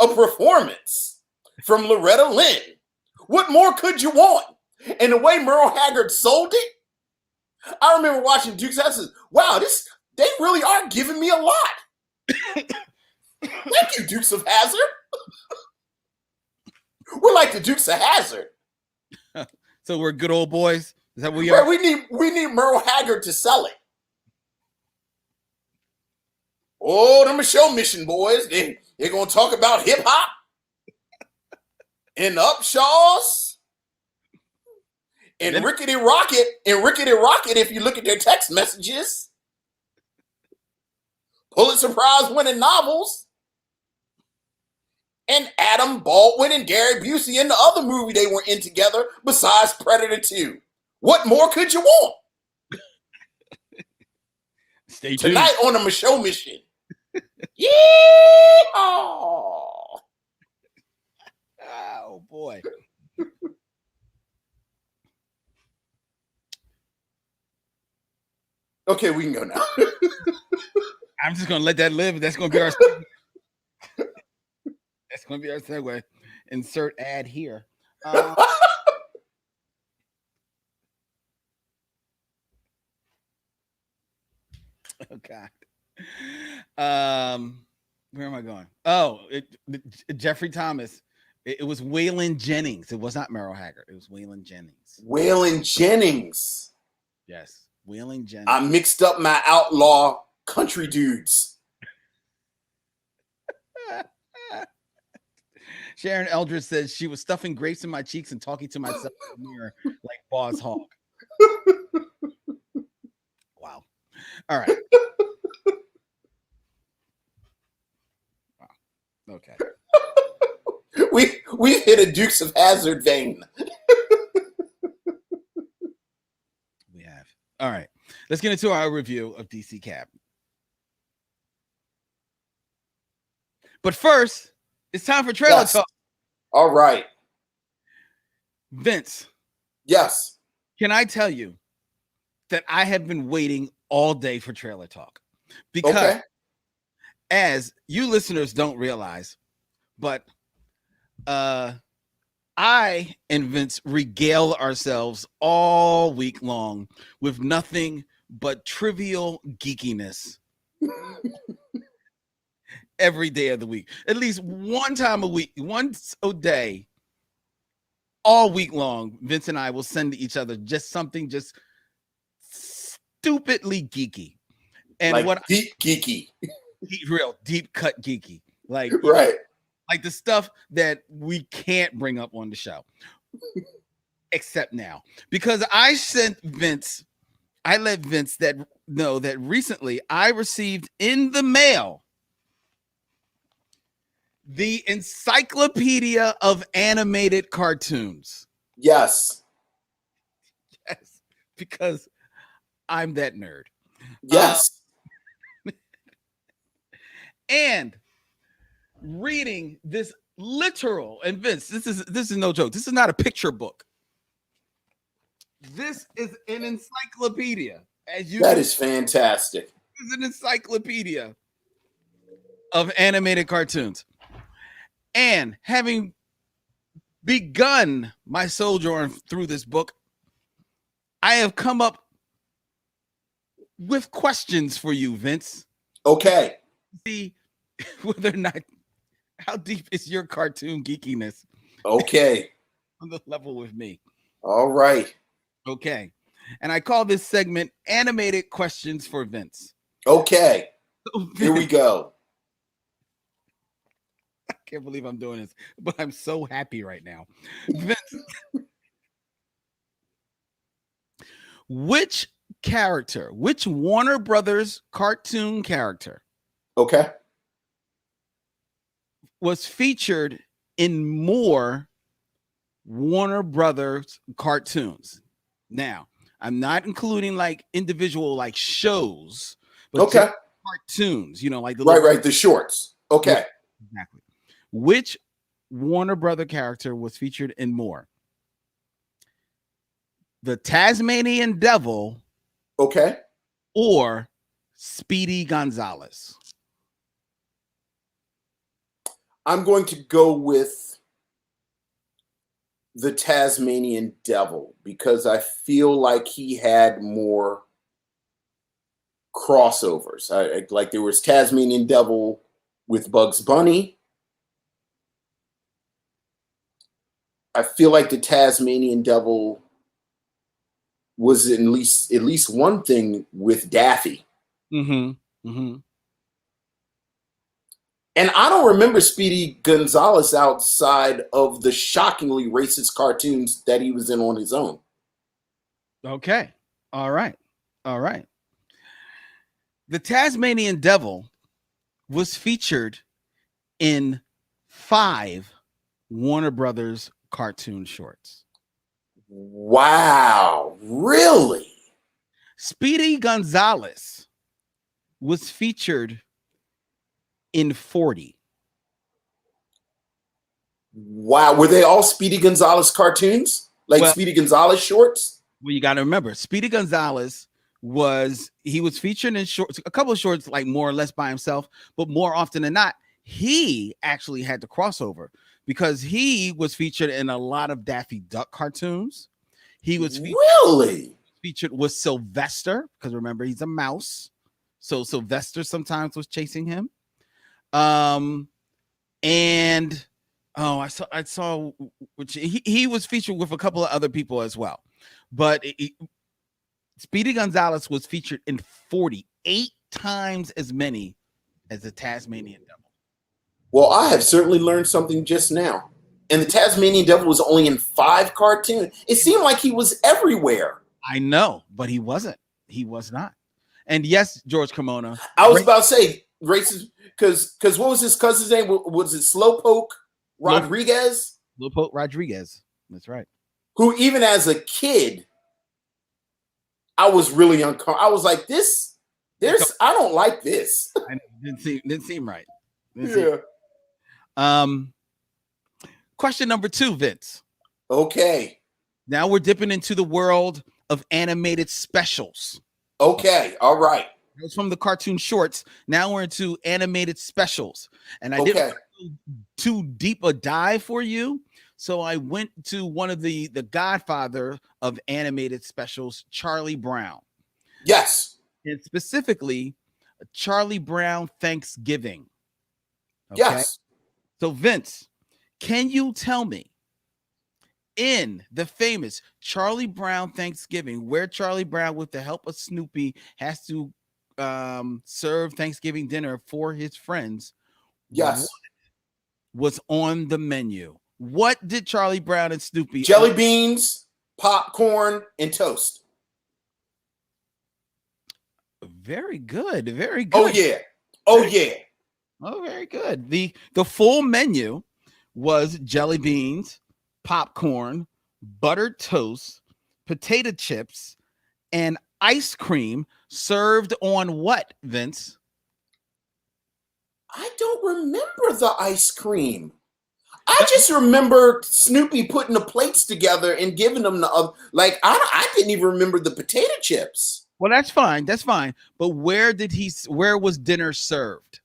a performance from Loretta Lynn. What more could you want? And the way Merle Haggard sold it, I remember watching Dukes of Hazzard. Wow, they really are giving me a lot. Thank you, Dukes of Hazzard. We're like the Dukes of Hazzard. So we're good old boys. Is that what we are? We need Merle Haggard to sell it. Oh, the Michelle Mission boys. They're going to talk about hip hop and the Upshaws and Rickety Rocket. And Rickety Rocket, if you look at their text messages, Pulitzer Prize winning novels, and Adam Baldwin and Gary Busey in the other movie they were in together besides Predator 2. What more could you want? Stay tuned. Tonight on the Michelle Mission. Yeah. Oh boy. Okay, we can go now. I'm just gonna let that live. That's gonna be our segue. Insert ad here. Oh God. Where am I going? Oh, Jeffrey Thomas. It was Waylon Jennings. It was not Merle Haggard. It was Waylon Jennings. Waylon Jennings. Yes, Waylon Jennings. I mixed up my outlaw country dudes. Sharon Eldridge says she was stuffing grapes in my cheeks and talking to myself in the mirror like Boss Hogg. Wow. All right. Wow. Okay. We hit a Dukes of Hazzard vein. We have. All right. Let's get into our review of DC Cab. But first, it's time for trailer talk. All right. Vince. Yes. Can I tell you that I have been waiting all day for trailer talk? Because as you listeners don't realize, but I and Vince regale ourselves all week long with nothing but trivial geekiness. Every day of the week, at least one time a week, once a day, all week long, Vince and I will send to each other just something just stupidly geeky. And like deep geeky. Real deep cut geeky. Like right. Like the stuff that we can't bring up on the show. Except now. Because I let Vince know that recently I received in the mail the Encyclopedia of Animated Cartoons. Yes. Yes, because I'm that nerd. Yes. And reading this literal, and Vince, this is no joke. This is not a picture book. This is an encyclopedia. That is fantastic. This is an encyclopedia of animated cartoons. And having begun my sojourn through this book, I have come up with questions for you, Vince. Okay. See whether or not, how deep is your cartoon geekiness Okay. on the level with me? All right. Okay. And I call this segment Animated Questions for Vince. Okay. So, Vince, Here we go. I can't believe I'm doing this, but I'm so happy right now. Vince, which Warner Brothers cartoon character Okay. was featured in more Warner Brothers cartoons? Now, I'm not including like individual like shows, but Okay. just cartoons, like the Right. The shorts. Okay. Exactly. Which Warner Brother character was featured in more? The Tasmanian Devil, Okay. or Speedy Gonzales? I'm going to go with the Tasmanian Devil because I feel like he had more crossovers. Like there was Tasmanian Devil with Bugs Bunny. I feel like the Tasmanian Devil was at least one thing with Daffy. Mm-hmm. Mm-hmm. And I don't remember Speedy Gonzales outside of the shockingly racist cartoons that he was in on his own. Okay. All right. The Tasmanian Devil was featured in 5 Warner Brothers cartoon shorts. Wow, really? Speedy Gonzales was featured in 40. Wow, were they all Speedy Gonzales cartoons? Like Speedy Gonzales shorts? Well, you got to remember, Speedy Gonzales was featured in shorts, a couple of shorts, like more or less by himself, but more often than not, he actually had to crossover because he was featured in a lot of Daffy Duck cartoons. He was featured with Sylvester, because remember, he's a mouse. So Sylvester sometimes was chasing him. I saw which he was featured with a couple of other people as well. But Speedy Gonzales was featured in 48 times as many as the Tasmanian Devil. Well, I have certainly learned something just now. And the Tasmanian Devil was only in 5 cartoons. It seemed like he was everywhere. I know, but he wasn't. He was not. And yes, George Cremona. I was about to say racist because what was his cousin's name? Was it Slowpoke Rodriguez? Slowpoke Rodriguez. That's right. Who even as a kid, I was really uncomfortable. I was like, I don't like this. Didn't seem right. Question number 2, Vince. Okay. Now we're dipping into the world of animated specials. Okay. All right. It was from the cartoon shorts. Now we're into animated specials. And I didn't go too deep a dive for you. So I went to one of the godfather of animated specials, Charlie Brown. Yes. And specifically, Charlie Brown Thanksgiving. Okay? Yes. So Vince, can you tell me, in the famous Charlie Brown Thanksgiving, where Charlie Brown, with the help of Snoopy, has to serve Thanksgiving dinner for his friends, yes, was on the menu? What did Charlie Brown and Snoopy? Jelly beans, popcorn, and toast. Very good. Very good. Oh yeah. Oh yeah. Oh, very good. The full menu was jelly beans, popcorn, buttered toast, potato chips, and ice cream served on what, Vince? I don't remember the ice cream. I just remember Snoopy putting the plates together and giving them the I didn't even remember the potato chips. Well, that's fine. That's fine. But where was dinner served?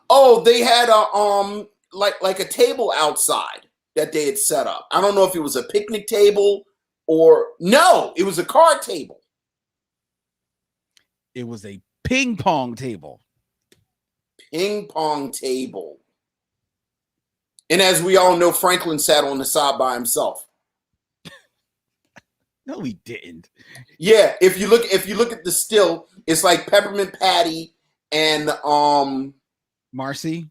Oh, they had a like a table outside that they had set up. I don't know if it was a picnic table or no, it was a card table. It was a ping pong table. Ping pong table. And as we all know, Franklin sat on the side by himself. No, he didn't. Yeah, if you look at the still, it's like Peppermint Patty and Marcy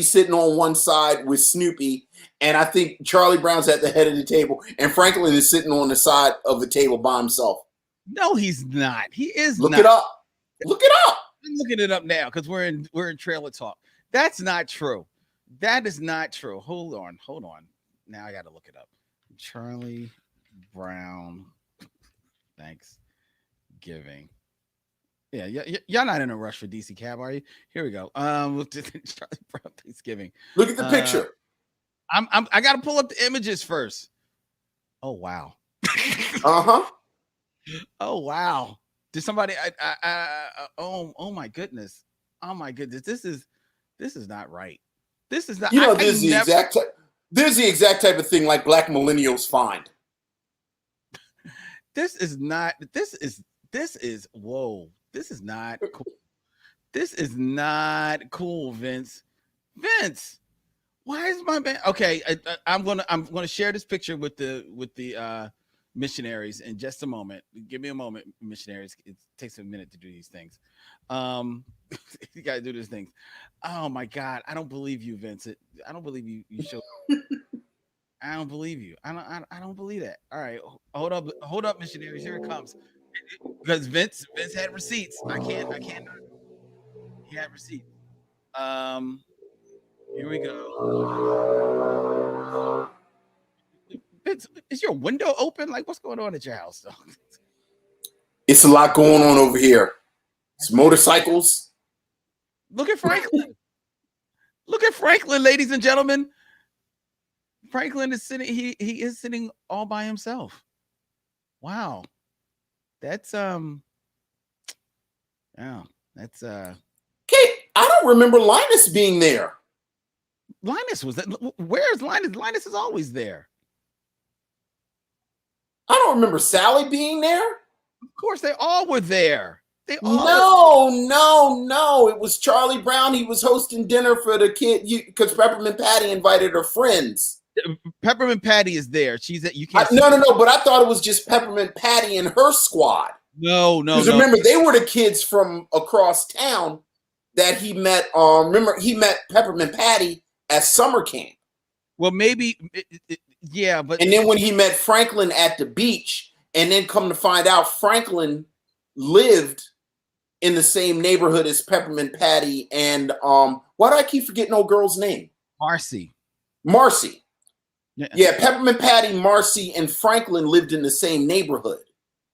sitting on one side with Snoopy, and I think Charlie Brown's at the head of the table, and Franklin is sitting on the side of the table by himself. No, he's not. He is Look not. it up. Look it up. I'm looking it up now because we're in trailer talk. That's not true. That is not true. Hold on. Now I got to look it up. Charlie Brown Thanksgiving. Yeah, y'all not in a rush for DC Cab, are you? Here we go. Charlie Brown Thanksgiving. Look at the picture. I got to pull up the images first. Oh wow. Uh-huh. Oh wow. Did somebody oh my goodness. Oh my goodness. This is not right. This is not, this is the exact type of thing like black millennials find. This is whoa. This is not cool. This is not cool, Vince. Vince, why is my man? Okay, I'm gonna share this picture with the missionaries in just a moment. Give me a moment, missionaries. It takes a minute to do these things. You gotta do these things. Oh my God, I don't believe you, Vincent. I don't believe you showed. I don't believe you. I don't believe that. All right, hold up, missionaries. Here it comes. Because Vince had receipts. I can't. He had receipts. Here we go. Vince, is your window open? Like, what's going on at your house? It's a lot going on over here. It's motorcycles. Look at Franklin. Look at Franklin, ladies and gentlemen. Franklin is sitting. He is sitting all by himself. Wow. That's Okay, I don't remember Linus being there. Linus was that. Where's Linus? Linus is always there. I don't remember Sally being there. Of course, they all were there. No. It was Charlie Brown. He was hosting dinner for the kid because Peppermint Patty invited her friends. Peppermint Patty is there. She's at you can't. No. But I thought it was just Peppermint Patty and her squad. No. Because remember, they were the kids from across town that he met. Remember, he met Peppermint Patty at summer camp. Well, maybe, yeah, but and then when he met Franklin at the beach, and then come to find out Franklin lived in the same neighborhood as Peppermint Patty and why do I keep forgetting old girl's name? Marcy. Yeah, Peppermint Patty, Marcy, and Franklin lived in the same neighborhood.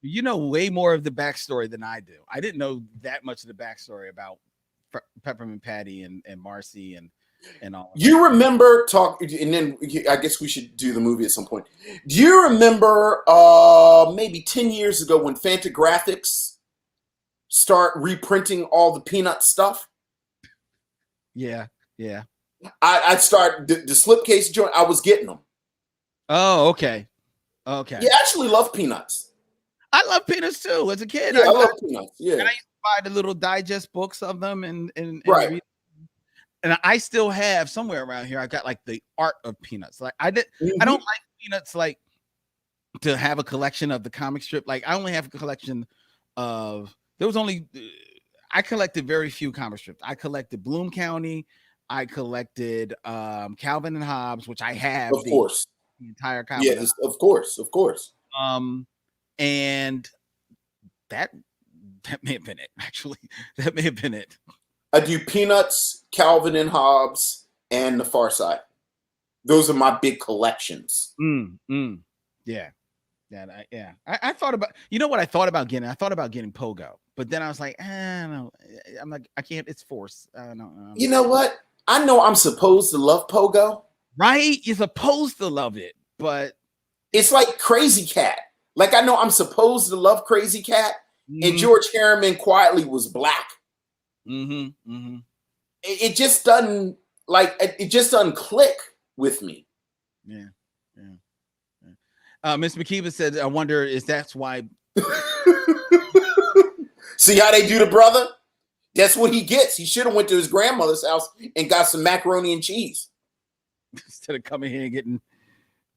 You know way more of the backstory than I do. I didn't know that much of the backstory about Peppermint Patty and Marcy and all. You remember and then I guess we should do the movie at some point. Do you remember maybe 10 years ago when Fantagraphics start reprinting all the Peanut stuff? Yeah. I'd start the slipcase joint. I was getting them. Oh, okay. You actually love Peanuts. I love Peanuts too. As a kid, I love Peanuts. Yeah, and I used to buy the little digest books of them, and right. Read. And I still have somewhere around here. I got like the art of Peanuts. Like I don't like Peanuts like to have a collection of the comic strip. Like I only have a collection of. I collected very few comic strips. I collected Bloom County. I collected Calvin and Hobbes, which I have. Of course. The entire Calvin. Yes, of course. And that may have been it. Actually, that may have been it. I do Peanuts, Calvin and Hobbes, and The Far Side. Those are my big collections. Yeah. I thought about. You know what I thought about getting? I thought about getting Pogo, but then I was like, no. I'm like, I can't. It's forced. No. You know what? I know I'm supposed to love Pogo. Right? You're supposed to love it, but it's like Crazy Cat. Like I know I'm supposed to love Crazy Cat, and George Harriman quietly was black. It just doesn't like it just doesn't click with me. Yeah. Miss McKeever said, I wonder is that's why. See how they do the brother? That's what he gets. He should have went to his grandmother's house and got some macaroni and cheese. Instead of coming here and getting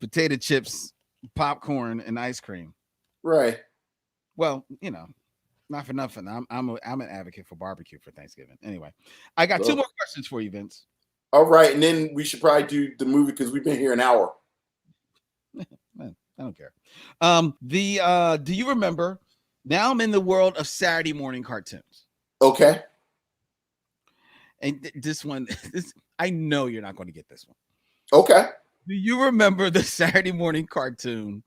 potato chips, popcorn, and ice cream. Right. Well, not for nothing. I'm an advocate for barbecue for Thanksgiving. Anyway, I got two more questions for you, Vince. All right, and then we should probably do the movie because we've been here an hour. Man, I don't care. Do you remember? Now I'm in the world of Saturday morning cartoons. Okay. And this one, I know you're not going to get this one. Okay. Do you remember the Saturday morning cartoon,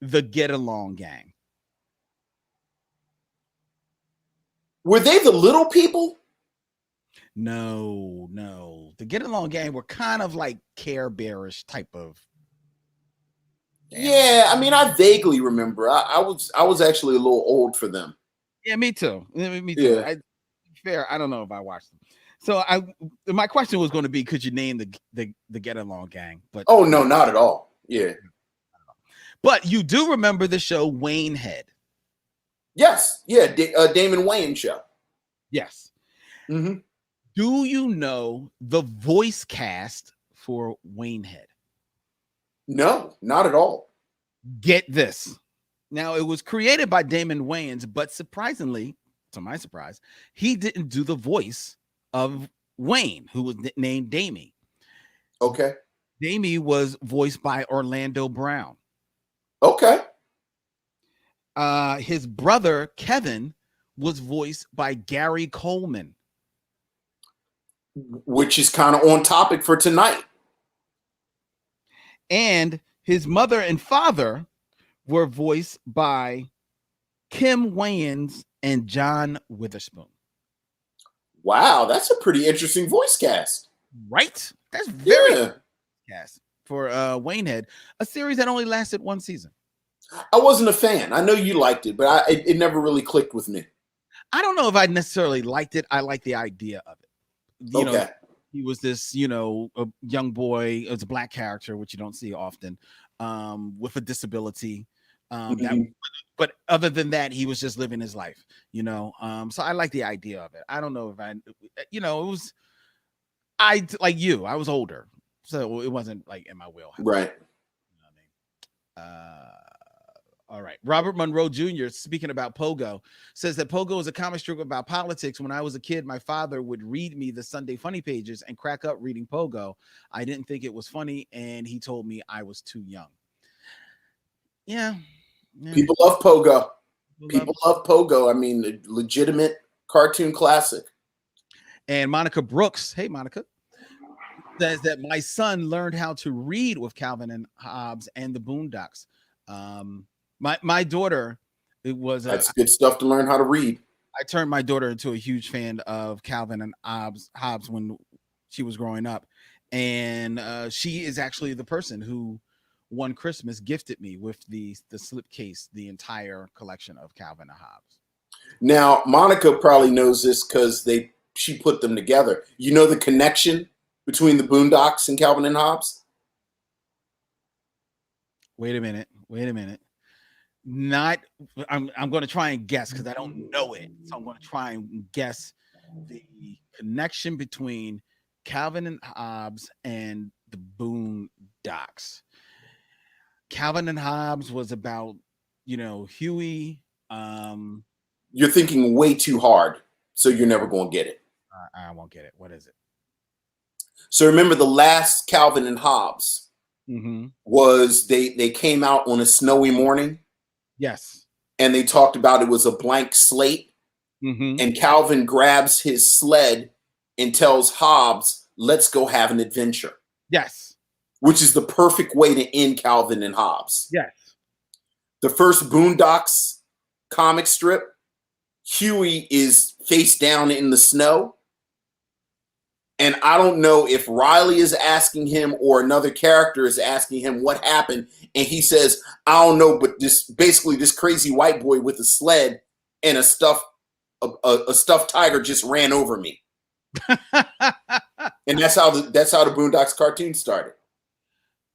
The Get Along Gang? Were they the little people? No. The Get Along Gang were kind of like Care Bearish type of. Yeah, I mean, I vaguely remember. I was actually a little old for them. Yeah, me too. Me too. Yeah. I don't know if I watched them. So my question was going to be, could you name the Get Along Gang? But oh no, not at all. Yeah. But you do remember the show Wayne Head? Yes. Yeah. Damon Wayans show. Yes. Mm-hmm. Do you know the voice cast for Wayne Head? No, not at all. Get this. Now, it was created by Damon Wayans, but surprisingly, to my surprise, he didn't do the voice of Wayne, who was named Damie. Okay. Damie was voiced by Orlando Brown. Okay. His brother, Kevin, was voiced by Gary Coleman. Which is kind of on topic for tonight. And his mother and father were voiced by Kim Wayans and John Witherspoon. Wow, that's a pretty interesting voice cast. Right? That's very Yeah. cast for Wayne Head, a series that only lasted one season. I wasn't a fan. I know you liked it, but it never really clicked with me. I don't know if I necessarily liked it. I like the idea of it. You know, he was this, a young boy, as a black character, which you don't see often, with a disability. But other than that, he was just living his life, So I like the idea of it. I don't know if I was older, so it wasn't like in my wheelhouse. Right. You know what I mean? All right. Robert Monroe Jr., speaking about Pogo, says that Pogo is a comic strip about politics. When I was a kid, my father would read me the Sunday funny pages and crack up reading Pogo. I didn't think it was funny, and he told me I was too young. Yeah. People love Pogo. People love Pogo. I mean, a legitimate cartoon classic. And Monica Brooks, hey, Monica, says that my son learned how to read with Calvin and Hobbes and the Boondocks. My daughter, That's good stuff to learn how to read. I turned my daughter into a huge fan of Calvin and Hobbes when she was growing up, and she is actually the person who one Christmas gifted me with the slipcase, the entire collection of Calvin and Hobbes. Now, Monica probably knows this because she put them together. You know the connection between the Boondocks and Calvin and Hobbes? Wait a minute. I'm going to try and guess because I don't know it. So I'm going to try and guess the connection between Calvin and Hobbes and the Boondocks. Calvin and Hobbes was about, Huey. You're thinking way too hard, so you're never going to get it. I won't get it. What is it? So remember the last Calvin and Hobbes was they came out on a snowy morning. Yes. And they talked about it was a blank slate. And Calvin grabs his sled and tells Hobbes, let's go have an adventure. Yes. Which is the perfect way to end Calvin and Hobbes. Yes. The first Boondocks comic strip, Huey is face down in the snow. And I don't know if Riley is asking him or another character is asking him what happened. And he says, I don't know, but this crazy white boy with a sled and a stuffed tiger just ran over me. And that's how the Boondocks cartoon started.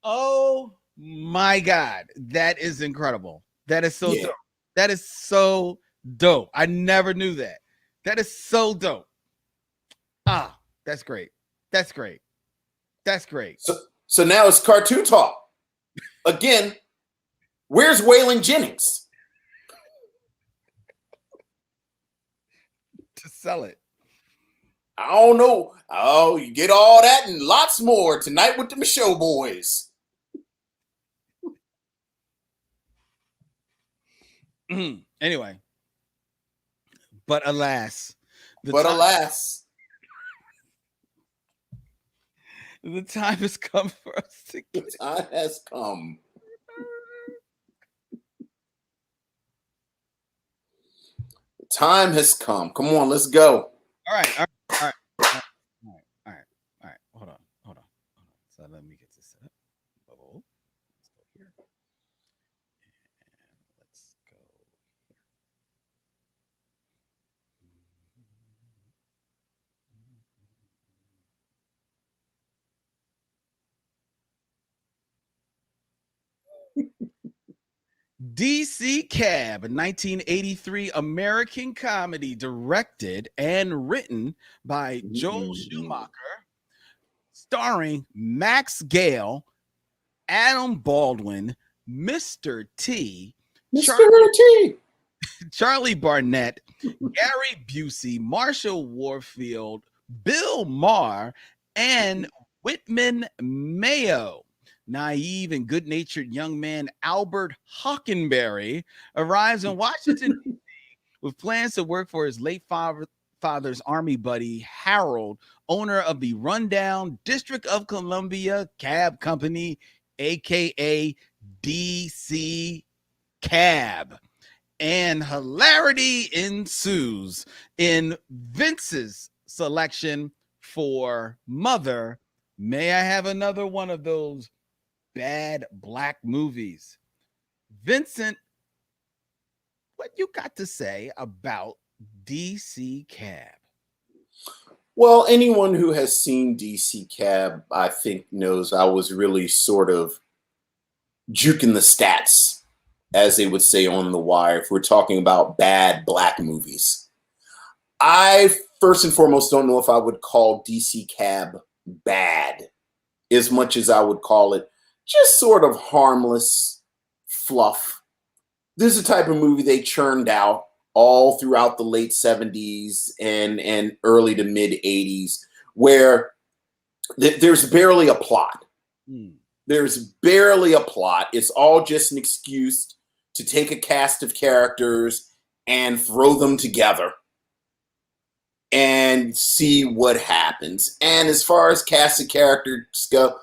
Oh my God. That is incredible. That is so dope. That is so dope. I never knew that. That is so dope. Ah, that's great. That's great. That's great. So now it's cartoon talk. Again, where's Waylon Jennings? To sell it. I don't know. Oh, you get all that and lots more tonight with the Michaud boys. Anyway, but alas, the time has come for us to get the time has come. The time has come. Come on, let's go. All right. Hold on. So let me get this set up. Let's go here. And let's go DC Cab, a 1983 American comedy directed and written by Joel Schumacher, starring Max Gale, Adam Baldwin, Mr. T, Charlie Barnett, Gary Busey, Marshall Warfield, Bill Maher, and Whitman Mayo. Naive and good-natured young man Albert Hockenberry arrives in Washington, D.C. with plans to work for his late father's army buddy, Harold, owner of the rundown District of Columbia Cab Company, a.k.a. DC Cab. And hilarity ensues in Vince's selection for Mother. May I have another one of those bad black movies? Vincent, what you got to say about DC Cab? Well, anyone who has seen DC Cab, I think, knows I was really sort of juking the stats, as they would say on The Wire, if we're talking about bad black movies. I, first and foremost, don't know if I would call DC Cab bad as much as I would call it just sort of harmless fluff. This is the type of movie they churned out all throughout the late 70s and early to mid 80s, where there's barely a plot. There's barely a plot. It's all just an excuse to take a cast of characters and throw them together and see what happens. And as far as cast of characters go,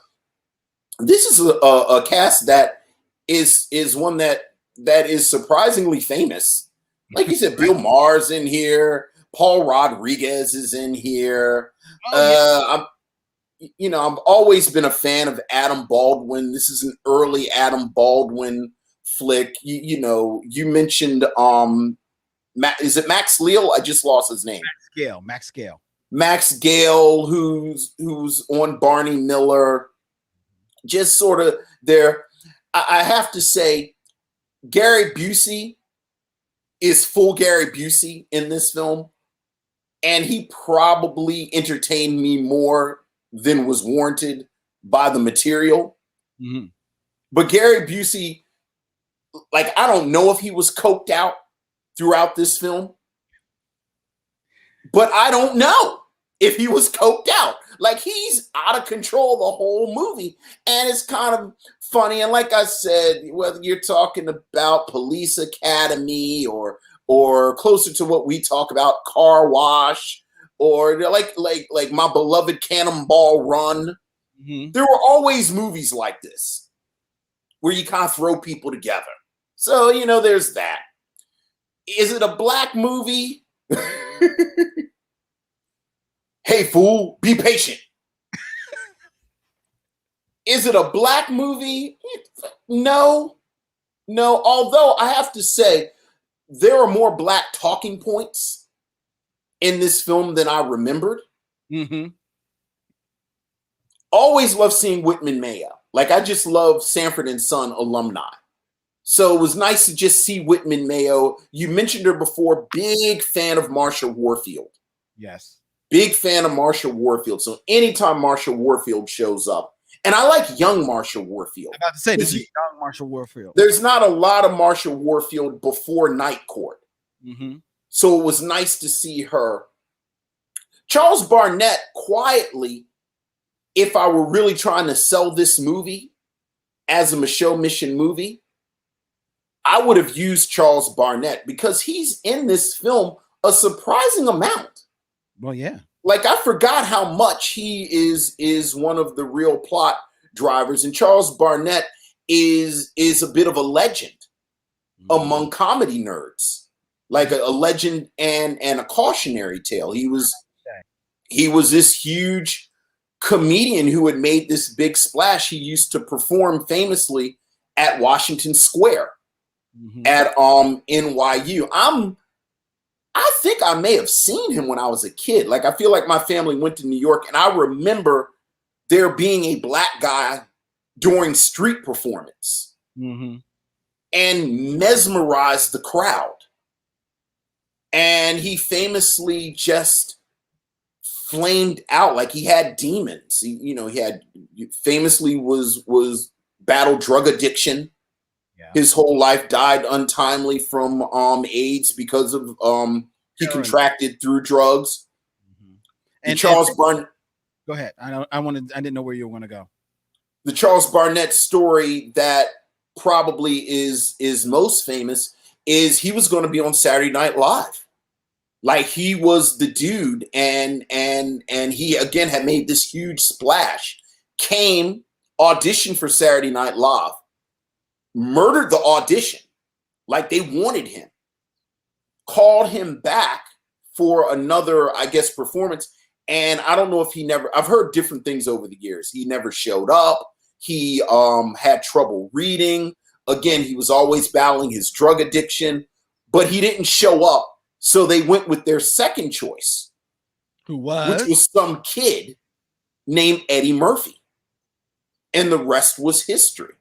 this is a cast that is one that is surprisingly famous. Like you said, Bill Maher's in here. Paul Rodriguez is in here. I've always been a fan of Adam Baldwin. This is an early Adam Baldwin flick. You mentioned is it Max Leal? I just lost his name. Max Gale, who's on Barney Miller. Just sort of there. I have to say, Gary Busey is full Gary Busey in this film, and he probably entertained me more than was warranted by the material. Mm-hmm. But Gary Busey, like, I don't know if he was coked out throughout this film, but I don't know if he was coked out. Like, he's out of control the whole movie, and it's kind of funny. And like I said, whether you're talking about Police Academy or closer to what we talk about, Car Wash, or like My Beloved Cannonball Run, there were always movies like this where you kind of throw people together. So, there's that. Is it a black movie? Hey, fool, be patient. Is it a black movie? No. Although I have to say, there are more black talking points in this film than I remembered. Mm-hmm. Always love seeing Whitman Mayo. Like, I just love Sanford and Son alumni. So it was nice to just see Whitman Mayo. You mentioned her before. Big fan of Marsha Warfield. Yes. Big fan of Marsha Warfield. So anytime Marsha Warfield shows up, and I like young Marsha Warfield. I'm about to say, this is young Marsha Warfield. There's not a lot of Marsha Warfield before Night Court. Mm-hmm. So it was nice to see her. Charles Barnett, quietly, if I were really trying to sell this movie as a Michelle Mission movie, I would have used Charles Barnett because he's in this film a surprising amount. Well, yeah. Like, I forgot how much he is one of the real plot drivers, and Charles Barnett is a bit of a legend among comedy nerds, like a legend and a cautionary tale. He was this huge comedian who had made this big splash. He used to perform famously at Washington Square at NYU. I think I may have seen him when I was a kid. Like, I feel like my family went to New York, and I remember there being a black guy during street performance and mesmerized the crowd. And he famously just flamed out like he had demons. He had famously was battled drug addiction. Yeah. His whole life, died untimely from AIDS because of he contracted through drugs. And Charles Barnett. Go ahead. I didn't know where you were going to go. The Charles Barnett story that probably is most famous is he was going to be on Saturday Night Live. Like, he was the dude, and he again had made this huge splash. Came, auditioned for Saturday Night Live. Murdered the audition, like they wanted him. Called him back for another, I guess, performance. And I don't know if I've heard different things over the years. He never showed up. He had trouble reading. Again, he was always battling his drug addiction, but he didn't show up. So they went with their second choice. Who was? Which was some kid named Eddie Murphy. And the rest was history.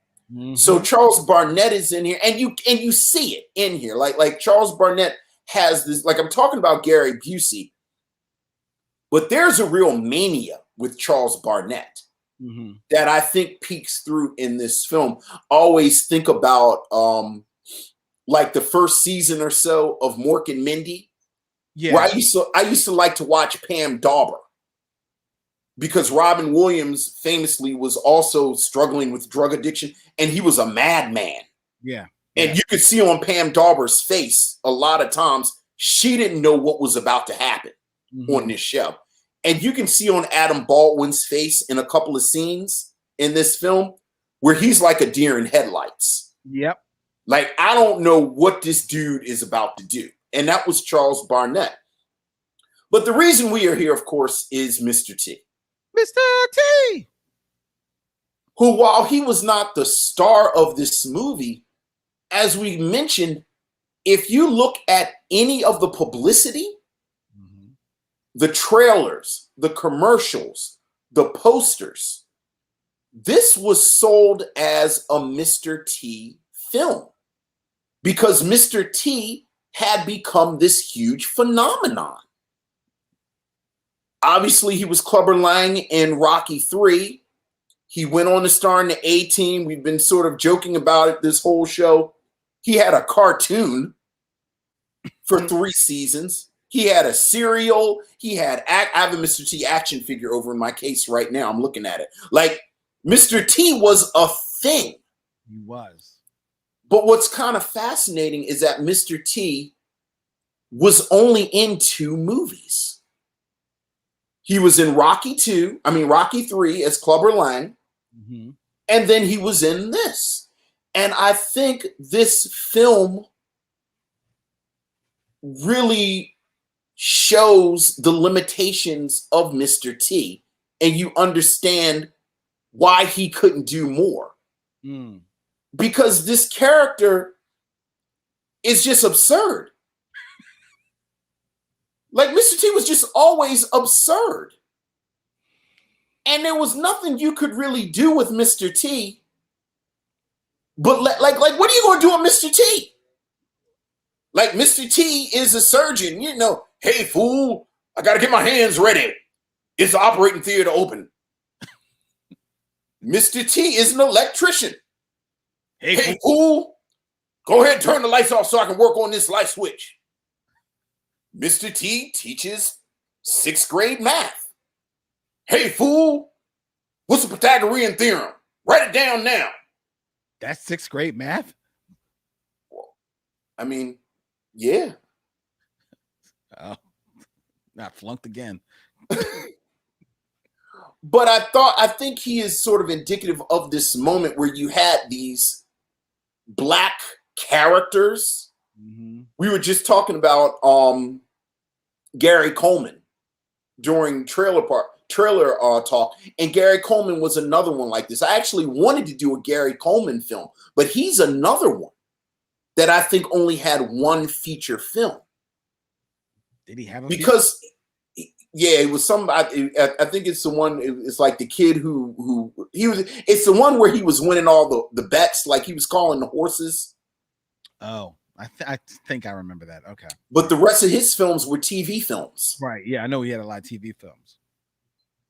So Charles Barnett is in here, and you see it in here. Like Charles Barnett has this, like, I'm talking about Gary Busey, but there's a real mania with Charles Barnett that I think peeks through in this film. Always think about like the first season or so of Mork and Mindy. Yeah. Where I used to like to watch Pam Dauber. Because Robin Williams famously was also struggling with drug addiction, and he was a madman. Yeah. And you could see on Pam Dauber's face a lot of times she didn't know what was about to happen on this show. And you can see on Adam Baldwin's face in a couple of scenes in this film where he's like a deer in headlights. Yep. Like, I don't know what this dude is about to do. And that was Charles Barnett. But the reason we are here, of course, is Mr. T. Mr. T, who, while he was not the star of this movie, as we mentioned, if you look at any of the publicity, the trailers, the commercials, the posters, this was sold as a Mr. T film because Mr. T had become this huge phenomenon. Obviously, he was Clubber Lang in Rocky III. He went on to star in the A-Team. We've been sort of joking about it this whole show. He had a cartoon for 3 seasons. He had a cereal. I have a Mr. T action figure over in my case right now. I'm looking at it. Like, Mr. T was a thing. He was. But what's kind of fascinating is that Mr. T was only in 2 movies. He was in Rocky III as Clubber Lang. And then he was in this. And I think this film really shows the limitations of Mr. T. And you understand why he couldn't do more. Because this character is just absurd. Like, Mr. T was just always absurd. And there was nothing you could really do with Mr. T. But like, what are you going to do with Mr. T? Like, Mr. T is a surgeon, you know. Hey, fool, I got to get my hands ready. It's the operating theater open. Mr. T is an electrician. Hey, fool, go ahead and turn the lights off so I can work on this light switch. Mr. T teaches 6th grade math. Hey, fool, what's the Pythagorean theorem? Write it down now. That's 6th grade math? I mean, yeah. Oh, not flunked again. But I think he is sort of indicative of this moment where you had these Black characters. Mm-hmm. We were just talking about Gary Coleman during trailer talk, and Gary Coleman was another one like this. I actually wanted to do a Gary Coleman film, but he's another one that I think only had one feature film. Did he have a because feature? Yeah, it was some. I think it's the one. It's like the kid who he was. It's the one where he was winning all the bets, like he was calling the horses. Oh, I think I remember that. Okay, but the rest of his films were TV films. Right? Yeah, I know he had a lot of TV films.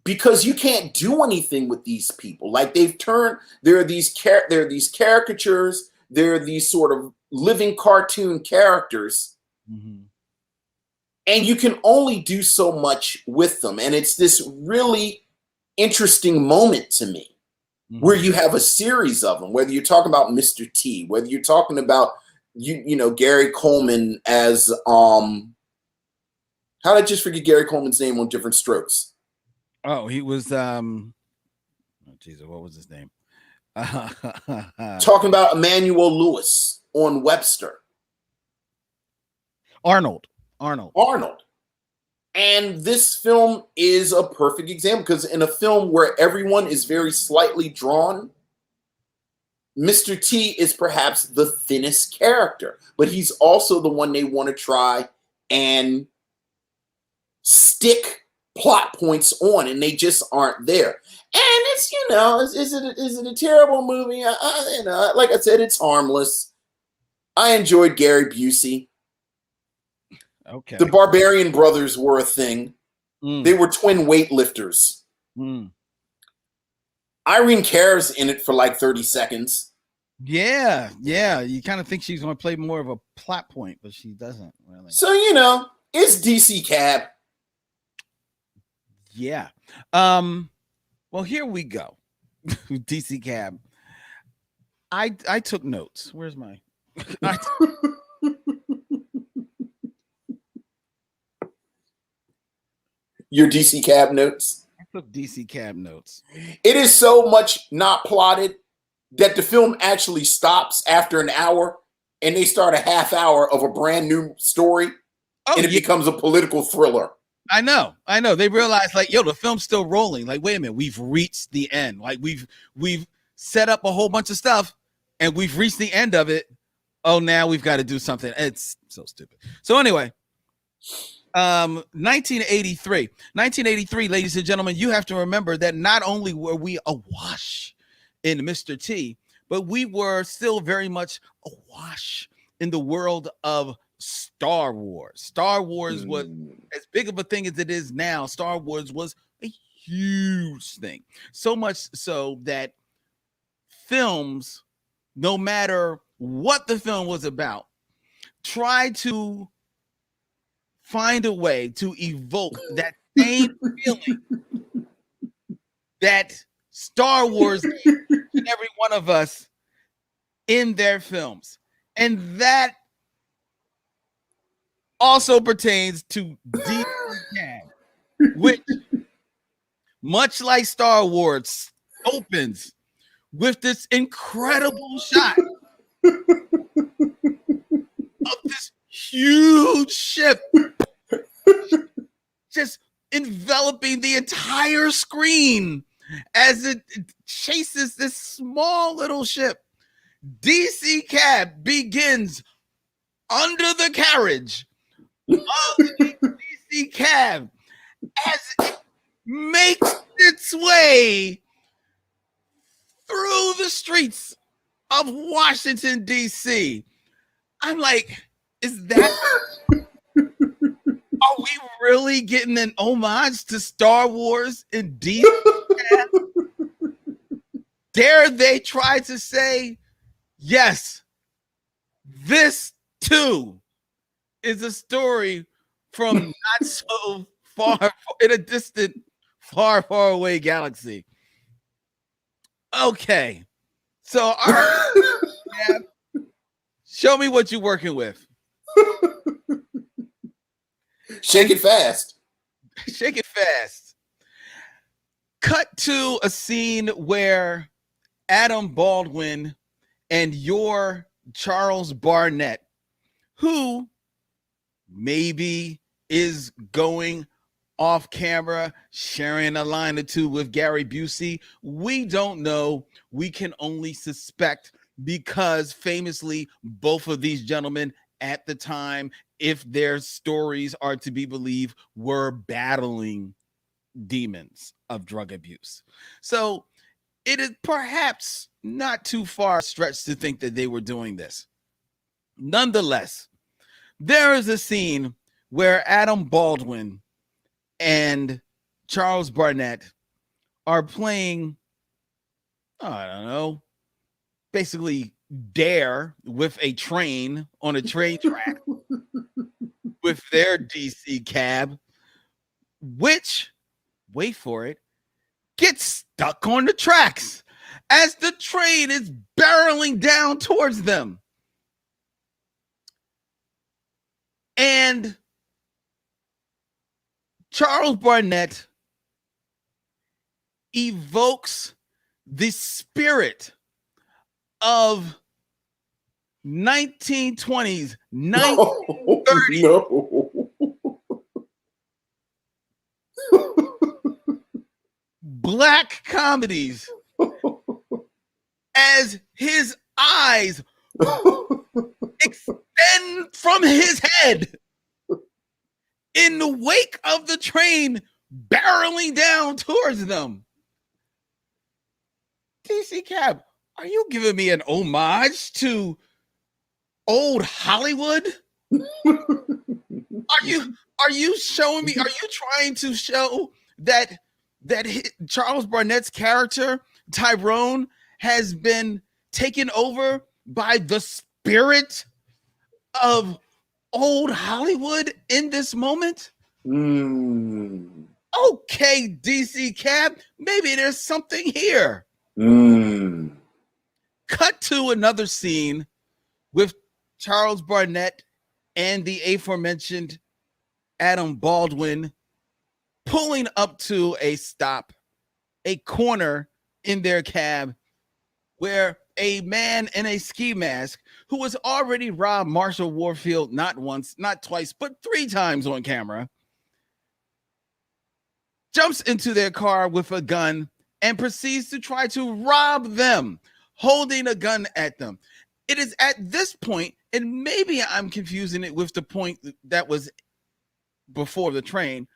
Because you can't do anything with these people. Like they've turned. There are these caricatures. There are these sort of living cartoon characters. Mm-hmm. And you can only do so much with them. And it's this really interesting moment to me, mm-hmm. where you have a series of them, whether you're talking about Mr. T, whether you're talking about, you know, Gary Coleman as, how did I just forget Gary Coleman's name on Different Strokes? Oh, he was, oh, Jesus, what was his name? Talking about Emmanuel Lewis on Webster. Arnold. And this film is a perfect example because in a film where everyone is very slightly drawn, Mr. T is perhaps the thinnest character, but he's also the one they want to try and stick plot points on, and they just aren't there. And it's, you know, is it a terrible movie? You know, like I said, it's harmless. I enjoyed Gary Busey. Okay. The Barbarian Brothers were a thing. They were twin weightlifters. Irene Care's in it for like 30 seconds. Yeah. You kind of think she's going to play more of a plot point, but she doesn't really. So, you know, it's DC Cab. Yeah. Well, here we go. DC Cab. I took notes. Where's my your DC Cab notes? I took DC Cab notes. It is so much not plotted that the film actually stops after an hour and they start a half hour of a brand new story and it becomes a political thriller. I know. They realize like, yo, the film's still rolling. Like, wait a minute, we've reached the end. Like we've set up a whole bunch of stuff and we've reached the end of it. Oh, now we've got to do something. It's so stupid. So anyway, 1983, ladies and gentlemen, you have to remember that not only were we awash in Mr. T, but we were still very much awash in the world of Star Wars. Star Wars was as big of a thing as it is now. Star Wars was a huge thing. So much so that films, no matter what the film was about, tried to find a way to evoke that same feeling that Star Wars gave each and every one of us in their films. And that also pertains to DC Cab, which, much like Star Wars, opens with this incredible shot of this huge ship just enveloping the entire screen as it chases this small little ship. DC Cab begins under the carriage of the DC Cab as it makes its its way through the streets of Washington, D.C. I'm like, is that, are we really getting an homage to Star Wars in D.C.? Dare they try to say, yes, this too is a story from not so far in a distant, far, far away galaxy. Okay. So, all right, yeah, show me what you're working with. Shake it fast. Shake it fast. Cut to a scene where Adam Baldwin and your Charles Barnett, who maybe is going off camera, sharing a line or two with Gary Busey. We don't know. We can only suspect, because famously, both of these gentlemen at the time, if their stories are to be believed, were battling demons of drug abuse. So it is perhaps not too far stretched to think that they were doing this. Nonetheless, there is a scene where Adam Baldwin and Charles Barnett are playing, I don't know, basically Dare with a train on a train track with their DC cab, which, wait for it, gets stuck on the tracks as the train is barreling down towards them. And Charles Barnett evokes the spirit of 1920s, 1930s No. black comedies as his eyes extend from his head in the wake of the train barreling down towards them. DC Cab, are you giving me an homage to old Hollywood? Are you showing me, are you trying to show that Charles Barnett's character Tyrone has been taken over by the spirit of old Hollywood in this moment? Okay, DC Cab, maybe there's something here. Cut to another scene with Charles Barnett and the aforementioned Adam Baldwin pulling up to a stop, a corner in their cab, where a man in a ski mask who has already robbed Marshall Warfield not once, not twice, but 3 times on camera, jumps into their car with a gun and proceeds to try to rob them, holding a gun at them. It is at this point, and maybe I'm confusing it with the point that was before the train,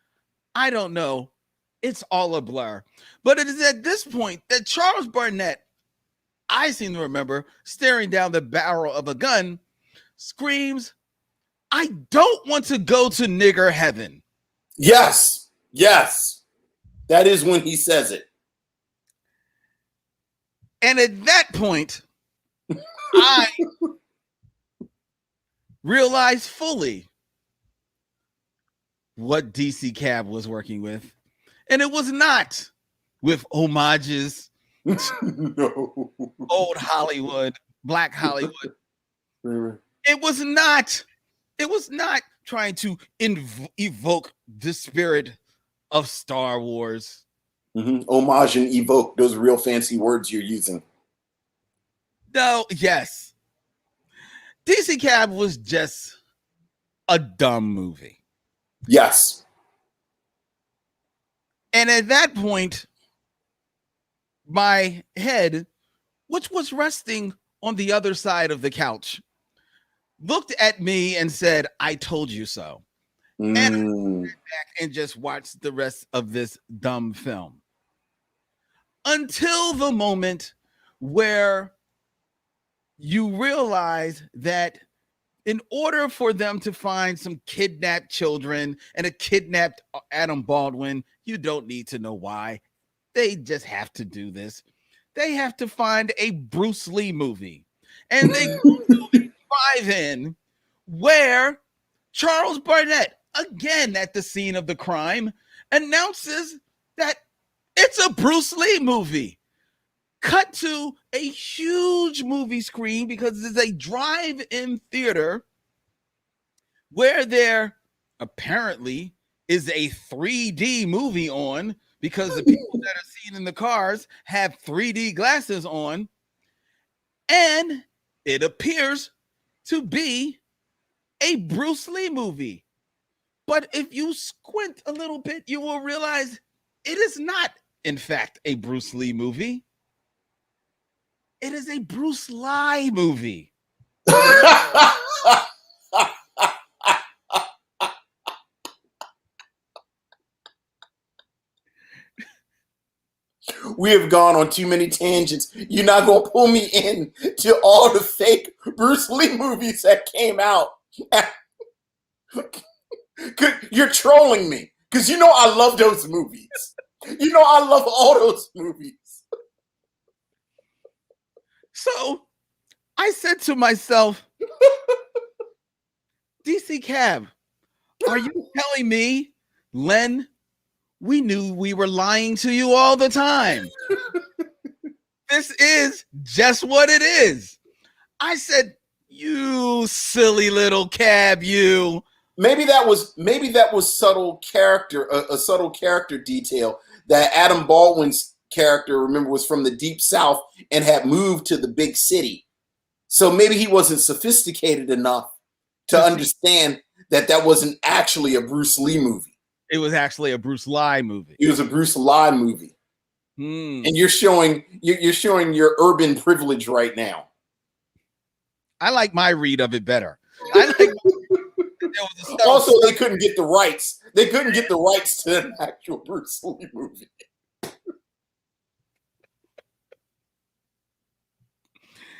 I don't know. It's all a blur. But it is at this point that Charles Barnett, I seem to remember, staring down the barrel of a gun, screams, "I don't want to go to nigger heaven." Yes. That is when he says it. And at that point, I realized fully what DC Cab was working with. And it was not with homages No. old Hollywood, black Hollywood. It was not trying to evoke the spirit of Star Wars. Homage and evoke, those real fancy words you're using. No, yes. DC Cab was just a dumb movie. Yes. And at that point, my head, which was resting on the other side of the couch, looked at me and said, "I told you so." And I went back and just watched the rest of this dumb film. until the moment where you realize that in order for them to find some kidnapped children and a kidnapped Adam Baldwin, you don't need to know why. They just have to do this. They have to find a Bruce Lee movie. And they go to a drive-in where Charles Barnett, again at the scene of the crime, announces that it's a Bruce Lee movie. Cut to a huge movie screen because it's a drive-in theater where there apparently is a 3D movie on because the people that are seen in the cars have 3D glasses on, and it appears to be a Bruce Lee movie. But if you squint a little bit, you will realize it is not, in fact, a Bruce Lee movie. It is a Bruce Lee movie. We have gone on too many tangents. You're not going to pull me in to all the fake Bruce Lee movies that came out. You're trolling me because you know I love those movies. You know I love all those movies. So I said to myself, DC Cab, are you telling me, Len, we knew we were lying to you all the time? This is just what it is. I said, you silly little cab, you. Maybe that was subtle character, a subtle character detail that Adam Baldwin's character, remember, was from the deep south and had moved to the big city. So maybe he wasn't sophisticated enough to understand that that wasn't actually a Bruce Lee movie. It was actually a Bruce Lee movie. It was a Bruce Lee movie. And you're showing your urban privilege right now. I like my read of it better. I like also, they couldn't get the rights. They couldn't get the rights to an actual Bruce Lee movie.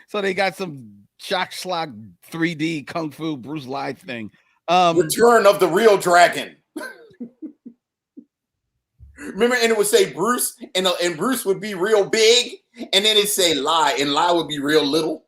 So they got some shock schlock 3D kung fu Bruce Lee thing. Return of the Real Dragon. Remember, and it would say Bruce, and Bruce would be real big, and then it'd say Lie, and Lie would be real little.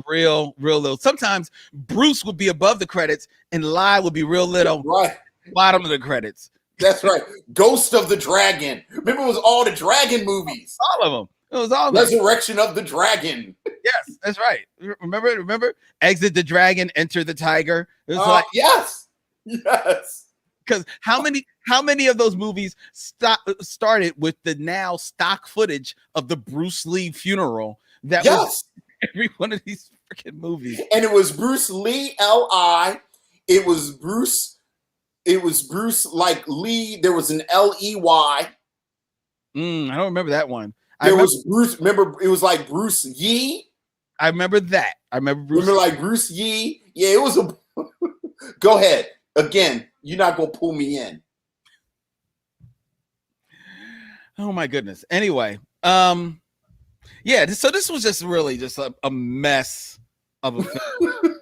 Real little. Sometimes Bruce would be above the credits, and Lie would be real little. Right. Bottom of the credits. That's right. Ghost of the Dragon. Remember, it was all the Dragon movies. All of them. It was all Resurrection of the Dragon. Yes, that's right. Remember? Exit the dragon, enter the tiger. It was like yes. Because how many of those movies started with the now stock footage of the Bruce Lee funeral? That was every one of these freaking movies. And it was Bruce Lee L-I. It was Bruce like Lee. There was an L-E-Y. I don't remember that one. There was Bruce. Remember, it was like Bruce Yee. I remember that. I remember Bruce. Remember, like Bruce Yee. Yeah, it was a. Go ahead. Again, you're not gonna pull me in. Oh my goodness. Anyway, yeah. So this was just really just a mess of a film.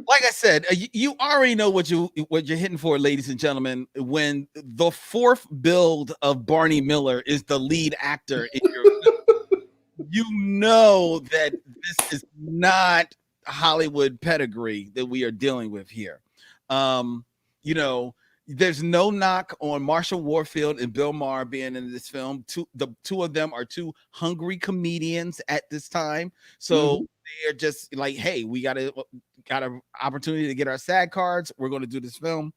Like I said, you already know what you're hitting for, ladies and gentlemen. When the fourth build of Barney Miller is the lead actor in your film, you know that this is not Hollywood pedigree that we are dealing with here. You know, there's no knock on Marshall Warfield and Bill Maher being in this film. The two of them are two hungry comedians at this time, so they're just like, hey, we got an opportunity to get our SAG cards. We're going to do this film.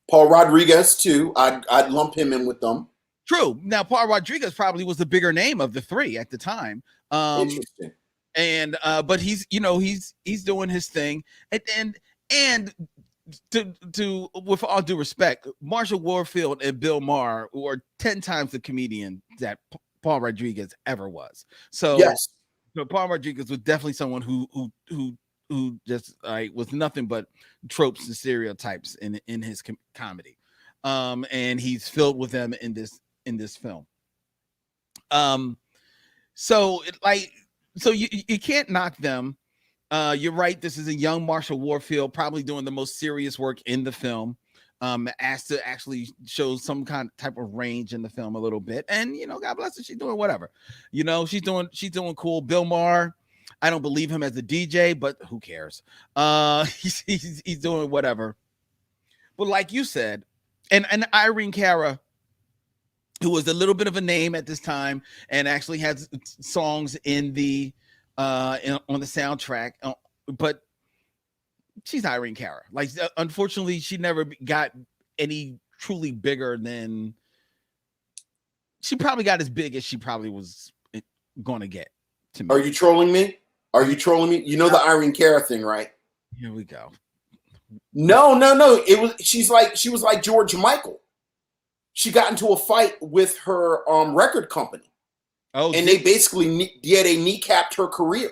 Paul Rodriguez too. I'd lump him in with them. True. Now, Paul Rodriguez probably was the bigger name of the three at the time. Interesting. And but he's doing his thing, and to with all due respect, Marshall Warfield and Bill Maher were 10 times the comedian that Paul Rodriguez ever was. So yes. So Paul Rodriguez was definitely someone who just was nothing but tropes and stereotypes in his comedy, and he's filled with them in this film. So you can't knock them. You're right. This is a young Marshall Warfield, probably doing the most serious work in the film. Asked to actually show some kind of type of range in the film a little bit, and God bless her, she's doing whatever. She's doing cool. Bill Maher, I don't believe him as a DJ, but who cares? He's doing whatever. But like you said, and Irene Cara, who was a little bit of a name at this time, and actually has songs in the on the soundtrack, but she's Irene Cara. Like, unfortunately, she never got any truly bigger than she probably got as big as she probably was going to get. To me. Are you trolling me? Are you trolling me? You know the Irene Cara thing, right? Here we go. No. She was like George Michael. She got into a fight with her record company. Oh, and they basically they kneecapped her career.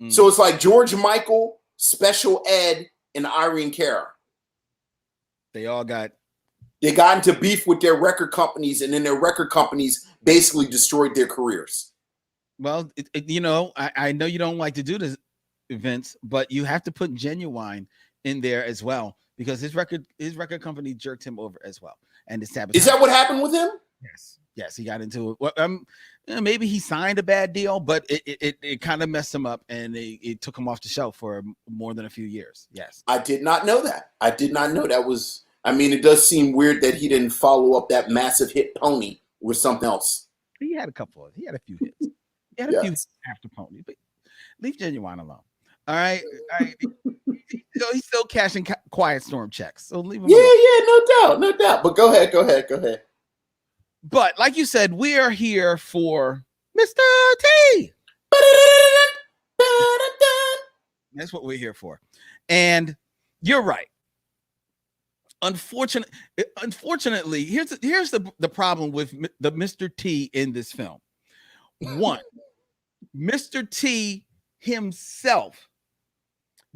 So it's like George Michael, Special Ed, and Irene Cara. They got into beef with their record companies, and then their record companies basically destroyed their careers. Well, I know you don't like to do this, Vince, but you have to put Genuine in there as well, because his record company jerked him over as well. And is that what happened with him? Yes, he got into it. Well, maybe he signed a bad deal, but it kind of messed him up, and it took him off the shelf for more than a few years. Yes, I did not know that. I did not know that was. I mean, it does seem weird that he didn't follow up that massive hit Pony with something else. He had a few hits. He had a few hits after Pony, but leave Genuine alone. All right. He's still cashing Quiet Storm checks, so leave him alone. No doubt. But go ahead. But like you said, we are here for Mr. T. That's what we're here for. And you're right. Unfortunately, here's the problem with the Mr. T in this film. One, Mr. T himself,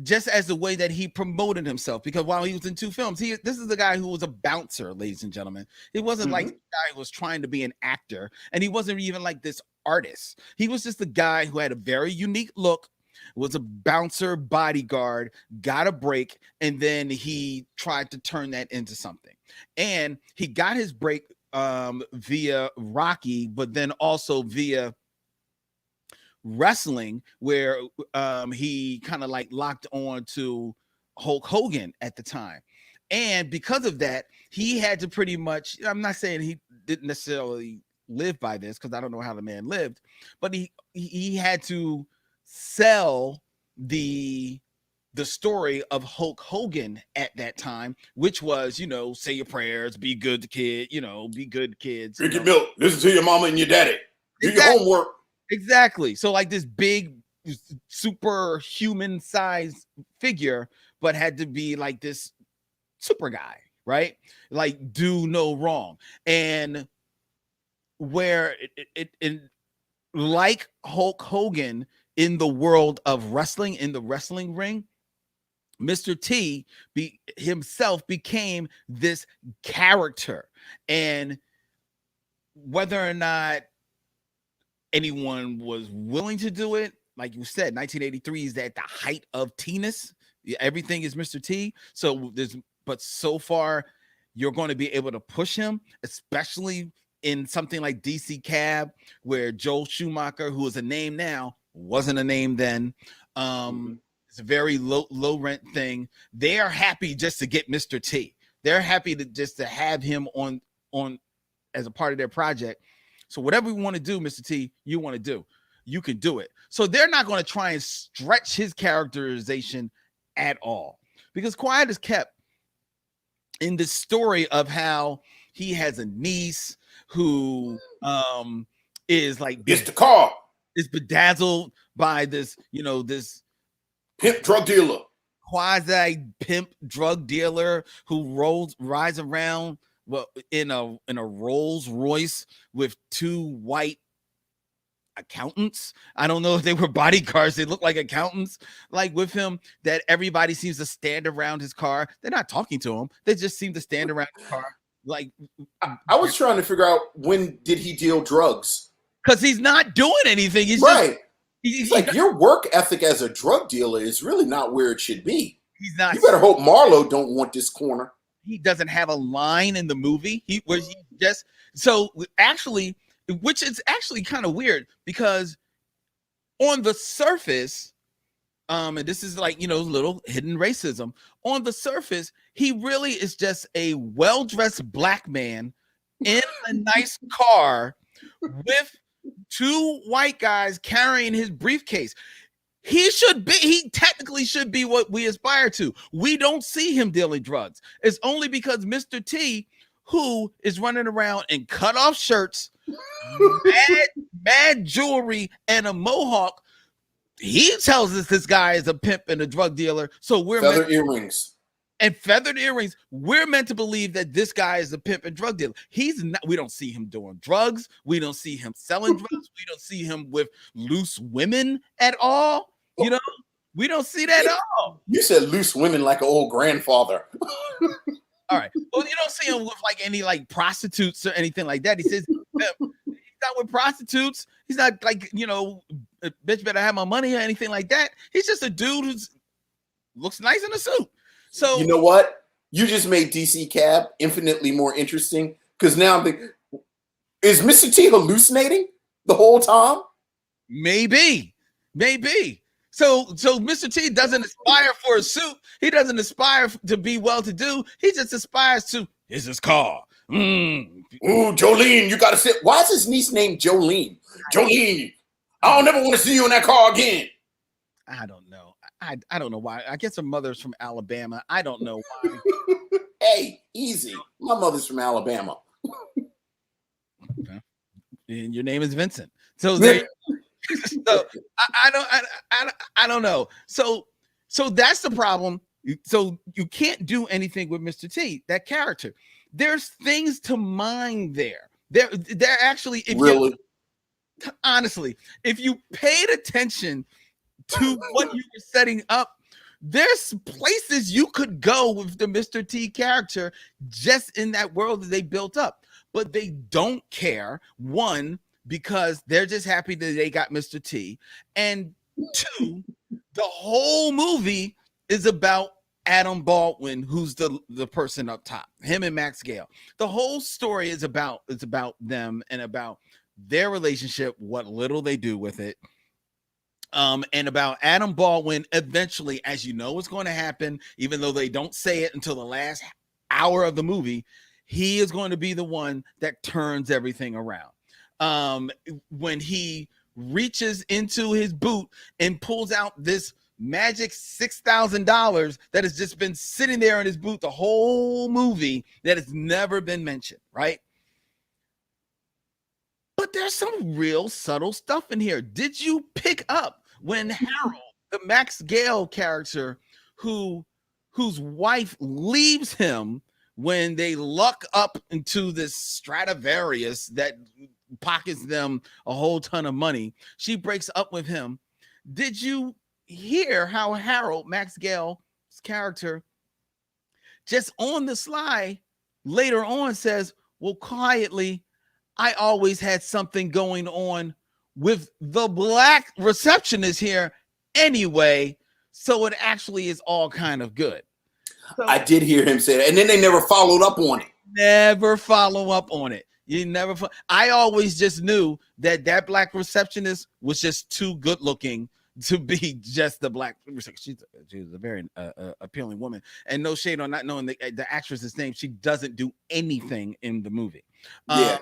just as the way that he promoted himself, because while he was in two films, this is the guy who was a bouncer, ladies and gentlemen. He wasn't like the guy who was trying to be an actor, and he wasn't even like this artist. He was just the guy who had a very unique look, was a bouncer bodyguard, got a break, and then he tried to turn that into something. And he got his break via Rocky, but then also via wrestling, where he kind of like locked on to Hulk Hogan at the time. And because of that, he had to pretty much, I'm not saying he didn't necessarily live by this, because I don't know how the man lived, but he had to sell the story of Hulk Hogan at that time, which was, say your prayers, be good to kid, be good kids. Drink your milk, listen to your mama and your daddy, do your homework. Exactly. So like this big superhuman sized figure, but had to be like this super guy, right? Like do no wrong. And where it like Hulk Hogan in the world of wrestling, in the wrestling ring, Mr. T himself became this character. And whether or not anyone was willing to do it, like you said, 1983 is at the height of T-ness. Everything is Mr. T. But so far, you're going to be able to push him, especially in something like DC Cab, where Joel Schumacher, who is a name now, wasn't a name then. It's a very low rent thing. They are happy just to get Mr. T. They're happy to have him on as a part of their project. So whatever we want to do, Mr. T, you want to do, you can do it. So they're not going to try and stretch his characterization at all, because Quiet is kept in the story of how he has a niece who is like gets the car, is bedazzled by this, this pimp drug dealer, quasi pimp drug dealer who rides around in a Rolls Royce with two white accountants. I don't know if they were bodyguards. They look like accountants, like with him, that everybody seems to stand around his car. They're not talking to him. They just seem to stand around the car. Like, I was trying to figure out, when did he deal drugs? because he's not doing anything. He's right. Just it's like your work ethic as a drug dealer is really not where it should be. He's not. You better hope Marlo don't want this corner. He doesn't have a line in the movie. He just so actually, which is actually kind of weird because on the surface, and this is like, little hidden racism. On the surface, he really is just a well-dressed black man in a nice car with two white guys carrying his briefcase. He technically should be what we aspire to. We don't see him dealing drugs. It's only because Mr. T, who is running around in cut off shirts, mad jewelry, and a mohawk, he tells us this guy is a pimp and a drug dealer. So we're feathered earrings. And feathered earrings. We're meant to believe that this guy is a pimp and drug dealer. He's not. We don't see him doing drugs. We don't see him selling drugs. We don't see him with loose women at all. We don't see that at all. You said loose women like an old grandfather. All right. Well, you don't see him with like any like prostitutes or anything like that. He says he's not with prostitutes. He's not like, bitch better have my money or anything like that. He's just a dude who looks nice in a suit. So you know what? You just made DC Cab infinitely more interesting because now I'm thinking, is Mr. T hallucinating the whole time? Maybe. So Mr. T doesn't aspire for a suit. He doesn't aspire to be well-to-do. He just aspires to, here's his car. Ooh, Jolene, you got to sit. Why is his niece named Jolene? Jolene, I don't never want to see you in that car again. I don't know. I don't know why. I guess her mother's from Alabama. I don't know why. Hey, easy. My mother's from Alabama. Okay. And your name is Vincent. So there. So I don't know. So that's the problem. So you can't do anything with Mr. T, that character. There's things to mine there. They're actually, honestly, if you paid attention to what you were setting up, there's places you could go with the Mr. T character just in that world that they built up, but they don't care. One, because they're just happy that they got Mr. T. And two, the whole movie is about Adam Baldwin, who's the person up top, him and Max Gale. The whole story is about them and about their relationship, what little they do with it. And about Adam Baldwin eventually, as you know what's going to happen, even though they don't say it until the last hour of the movie, he is going to be the one that turns everything around. When he reaches into his boot and pulls out this magic $6,000 that has just been sitting there in his boot the whole movie that has never been mentioned, right? But there's some real subtle stuff in here. Did you pick up when Harold, the Max Gale character, whose wife leaves him when they luck up into this Stradivarius that pockets them a whole ton of money, she breaks up with him. Did you hear how Harold, Max Gale's character, just on the sly later on says, well, quietly, I always had something going on with the black receptionist here anyway, so it actually is all kind of good. So, I did hear him say that, and then they never followed up on it. Never follow up on it. You never. I always just knew that black receptionist was just too good looking to be just the black. She's a very appealing woman, and no shade on not knowing the actress's name. She doesn't do anything in the movie. Yeah.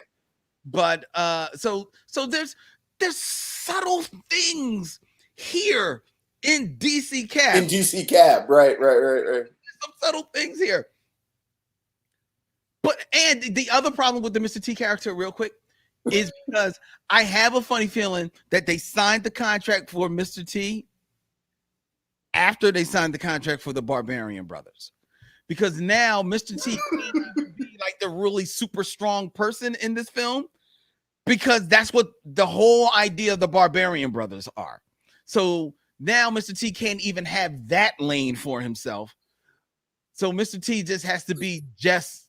But so there's subtle things here in DC Cab. In DC Cab, right. Some subtle things here. But and the other problem with the Mr. T character, real quick, is because I have a funny feeling that they signed the contract for Mr. T after they signed the contract for the Barbarian Brothers. Because now Mr. T can't even be like the really super strong person in this film, because that's what the whole idea of the Barbarian Brothers are. So now Mr. T can't even have that lane for himself. So Mr. T just has to be just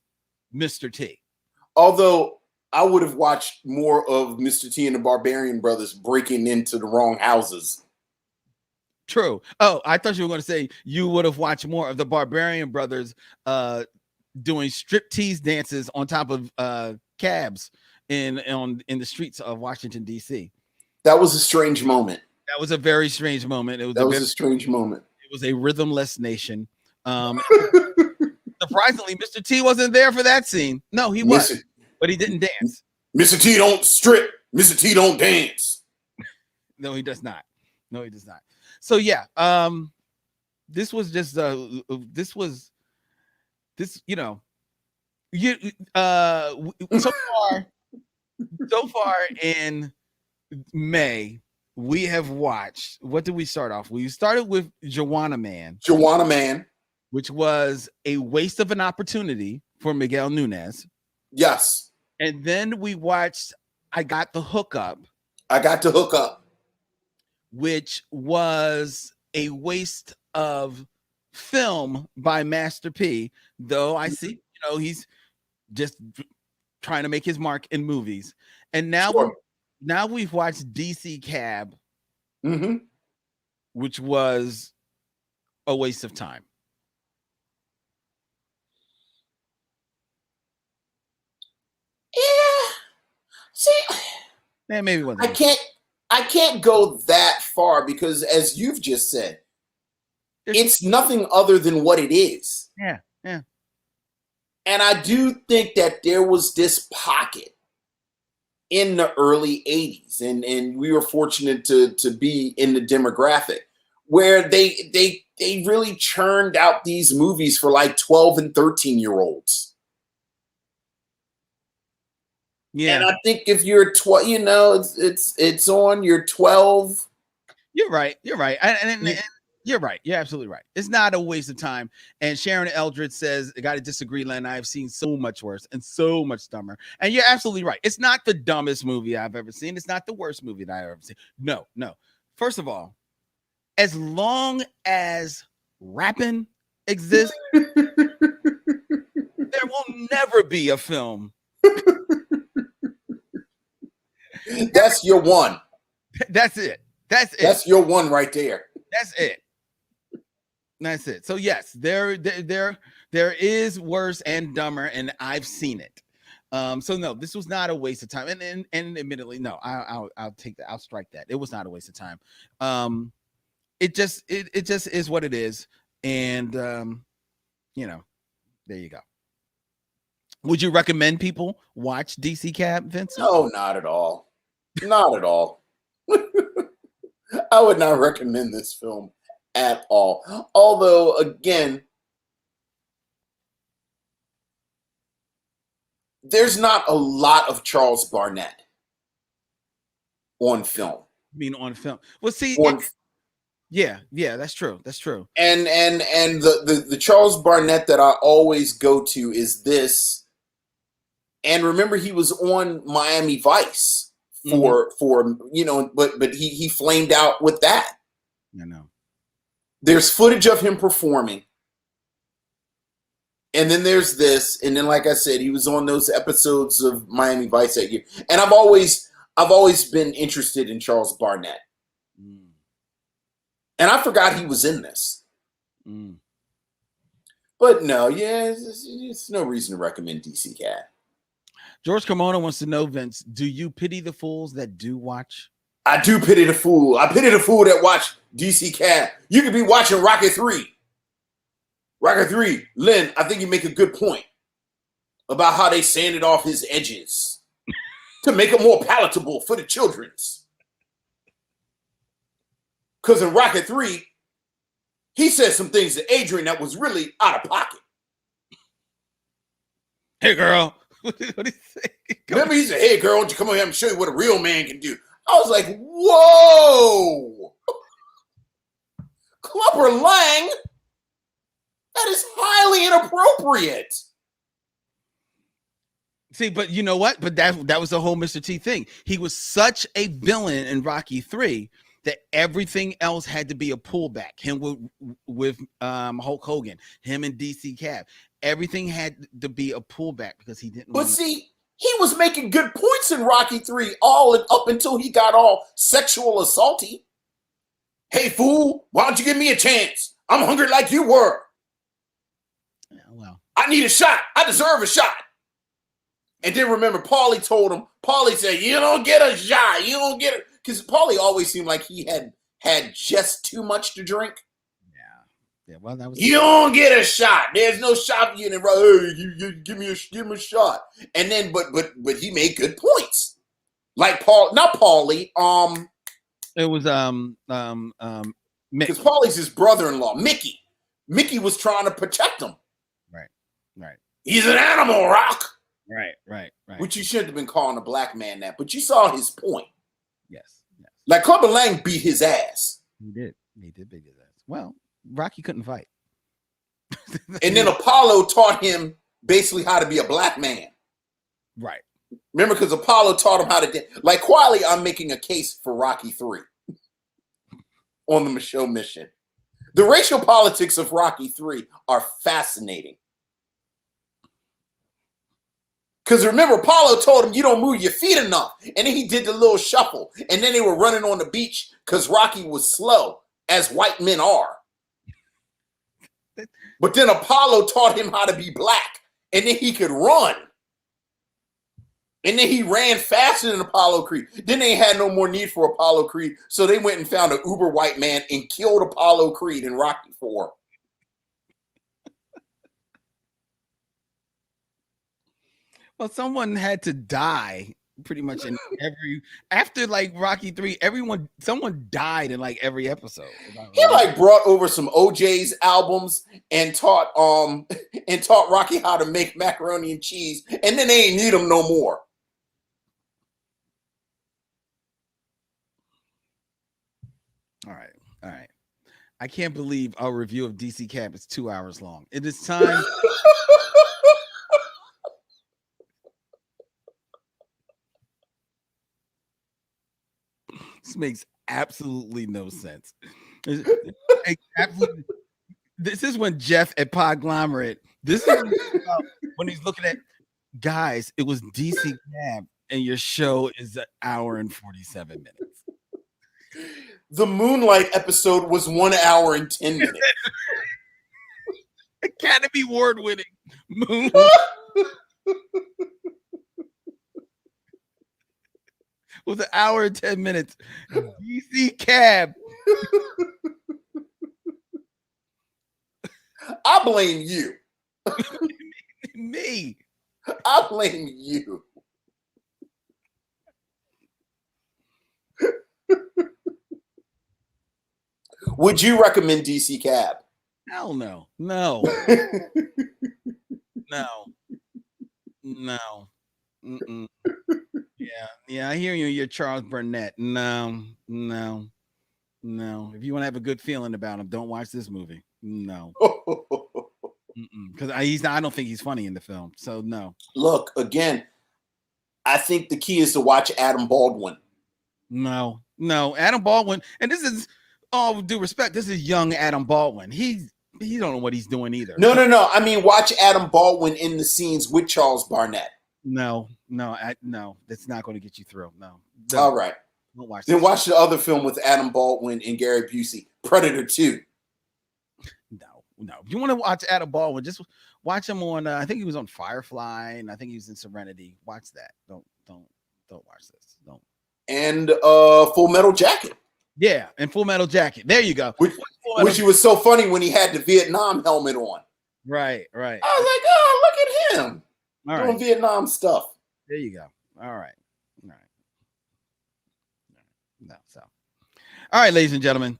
Mr. T. Although I would have watched more of Mr. T and the Barbarian Brothers breaking into the wrong houses. True. Oh, I thought you were going to say you would have watched more of the Barbarian Brothers doing striptease dances on top of cabs in the streets of Washington, D.C. That was a strange moment. That was a very strange moment. That was a strange moment. It was a rhythmless nation. Surprisingly, Mr. T wasn't there for that scene. No, he was, but he didn't dance. Mr. T don't strip. Mr. T don't dance. No, he does not. No, he does not. So yeah, this was just so far in May we have watched. What did we start off? We started with Joanna Man, which was a waste of an opportunity for Miguel Nunez. Yes. And then we watched I Got the Hookup, which was a waste of film by Master P, though I see, he's just trying to make his mark in movies. And now, we've watched DC Cab, which was a waste of time. Yeah. See, maybe one. I can't go that far because, as you've just said, it's nothing other than what it is. Yeah. And I do think that there was this pocket in the early 80s, and we were fortunate to be in the demographic where they really churned out these movies for like 12 and 13-year-olds. Yeah. And I think if you're 12, it's on, you're 12. You're right. And you're right. You're absolutely right. It's not a waste of time. And Sharon Eldred says, I got to disagree, Len. I have seen so much worse and so much dumber. And you're absolutely right. It's not the dumbest movie I've ever seen. It's not the worst movie that I've ever seen. No. First of all, as long as rapping exists, there will never be a film. That's your one. That's it. That's your one right there. That's it. So yes, there is worse and dumber, and I've seen it. So no, this was not a waste of time. And admittedly, no, I'll take that. I'll strike that. It was not a waste of time. It just is what it is. And there you go. Would you recommend people watch DC Cab, Vince? No, not at all. Not at all. I would not recommend this film at all. Although, again, there's not a lot of Charles Barnett on film. I mean, on film. Well, see, yeah, that's true. And the Charles Barnett that I always go to is this. And remember, he was on Miami Vice for but he flamed out with that. I know. There's footage of him performing. And then there's this, and then like I said, he was on those episodes of Miami Vice that year. And I've always been interested in Charles Barnett. And I forgot he was in this. But no, it's no reason to recommend DC Cab. George Carmona wants to know, Vince, do you pity the fools that do watch? I do pity the fool. I pity the fool that watch DC Cab. You could be watching Rocket 3. Rocket 3, Lynn, I think you make a good point about how they sanded off his edges to make it more palatable for the children's. Because in Rocket 3, he said some things to Adrian that was really out of pocket. Hey, girl. What did he say? Remember, he said, hey, girl, why don't you come over here and show you what a real man can do? I was like, whoa. Clubber Lang? That is highly inappropriate. See, but you know what? But that was the whole Mr. T thing. He was such a villain in Rocky 3 that everything else had to be a pullback. Him with Hulk Hogan, him and DC Cab. Everything had to be a pullback because he didn't. But see, He was making good points in Rocky 3 all up until he got all sexual assaulty. Hey, fool, why don't you give me a chance? I'm hungry like you were. Yeah, well, I need a shot. I deserve a shot. And then remember, Paulie told him, Paulie said, you don't get a shot. You don't get it. Because Paulie always seemed like he had just too much to drink. Yeah, well, that was. You don't get a shot. There's no shot for you. And hey, you give me a shot. And then, but he made good points. Like not Paulie. It was because Paulie's his brother-in-law, Mickey. Mickey was trying to protect him. Right. He's an animal, Rock. Right. Which you shouldn't have been calling a black man that, but you saw his point. Yes. Like Clubber Lang beat his ass. He did beat his ass. Well, Rocky couldn't fight. And then Apollo taught him basically how to be a black man. Right. Remember, because Apollo taught him how to like quietly, I'm making a case for Rocky 3 on the Michelle mission. The racial politics of Rocky 3 are fascinating. Because remember, Apollo told him you don't move your feet enough. And then he did the little shuffle. And then they were running on the beach because Rocky was slow, as white men are. But then Apollo taught him how to be black. And then he could run. And then he ran faster than Apollo Creed. Then they had no more need for Apollo Creed. So they went and found an uber white man and killed Apollo Creed in Rocky 4. Well, someone had to die pretty much in after like Rocky 3, someone died in like every episode. He like brought over some OJ's albums and taught Rocky how to make macaroni and cheese, and then they ain't need him no more. All right. I can't believe our review of DC Cab is 2 hours long. It is time. This makes absolutely no sense. Absolutely. This is when Jeff at Podglomerate, this is when he's looking at, guys, it was DC Cab and your show is 1 hour and 47 minutes. The Moonlight episode was 1 hour and 10 minutes. Academy Award winning Moonlight. With 1 hour and 10 minutes. DC Cab. I blame you. Me. I blame you. Would you recommend DC Cab? Hell no. No. Mm-mm. Yeah. I hear you. You're Charles Burnett. No. If you want to have a good feeling about him, don't watch this movie. No. Because I don't think he's funny in the film. So no. Look, again, I think the key is to watch Adam Baldwin. No, Adam Baldwin, and this is all due respect. This is young Adam Baldwin. He don't know what he's doing either. No. I mean, watch Adam Baldwin in the scenes with Charles Barnett. No. That's not going to get you through. No. All right. Don't watch. Then watch the other film with Adam Baldwin and Gary Busey, Predator 2. No. If you want to watch Adam Baldwin, just watch him on. I think he was on Firefly, and I think he was in Serenity. Watch that. Don't watch this. Don't. And Full Metal Jacket. Yeah, and Full Metal Jacket. There you go. Which was so funny when he had the Vietnam helmet on. Right. I was like, oh, look at him. All doing right. Vietnam stuff. There you go. All right. No, so. All right, ladies and gentlemen.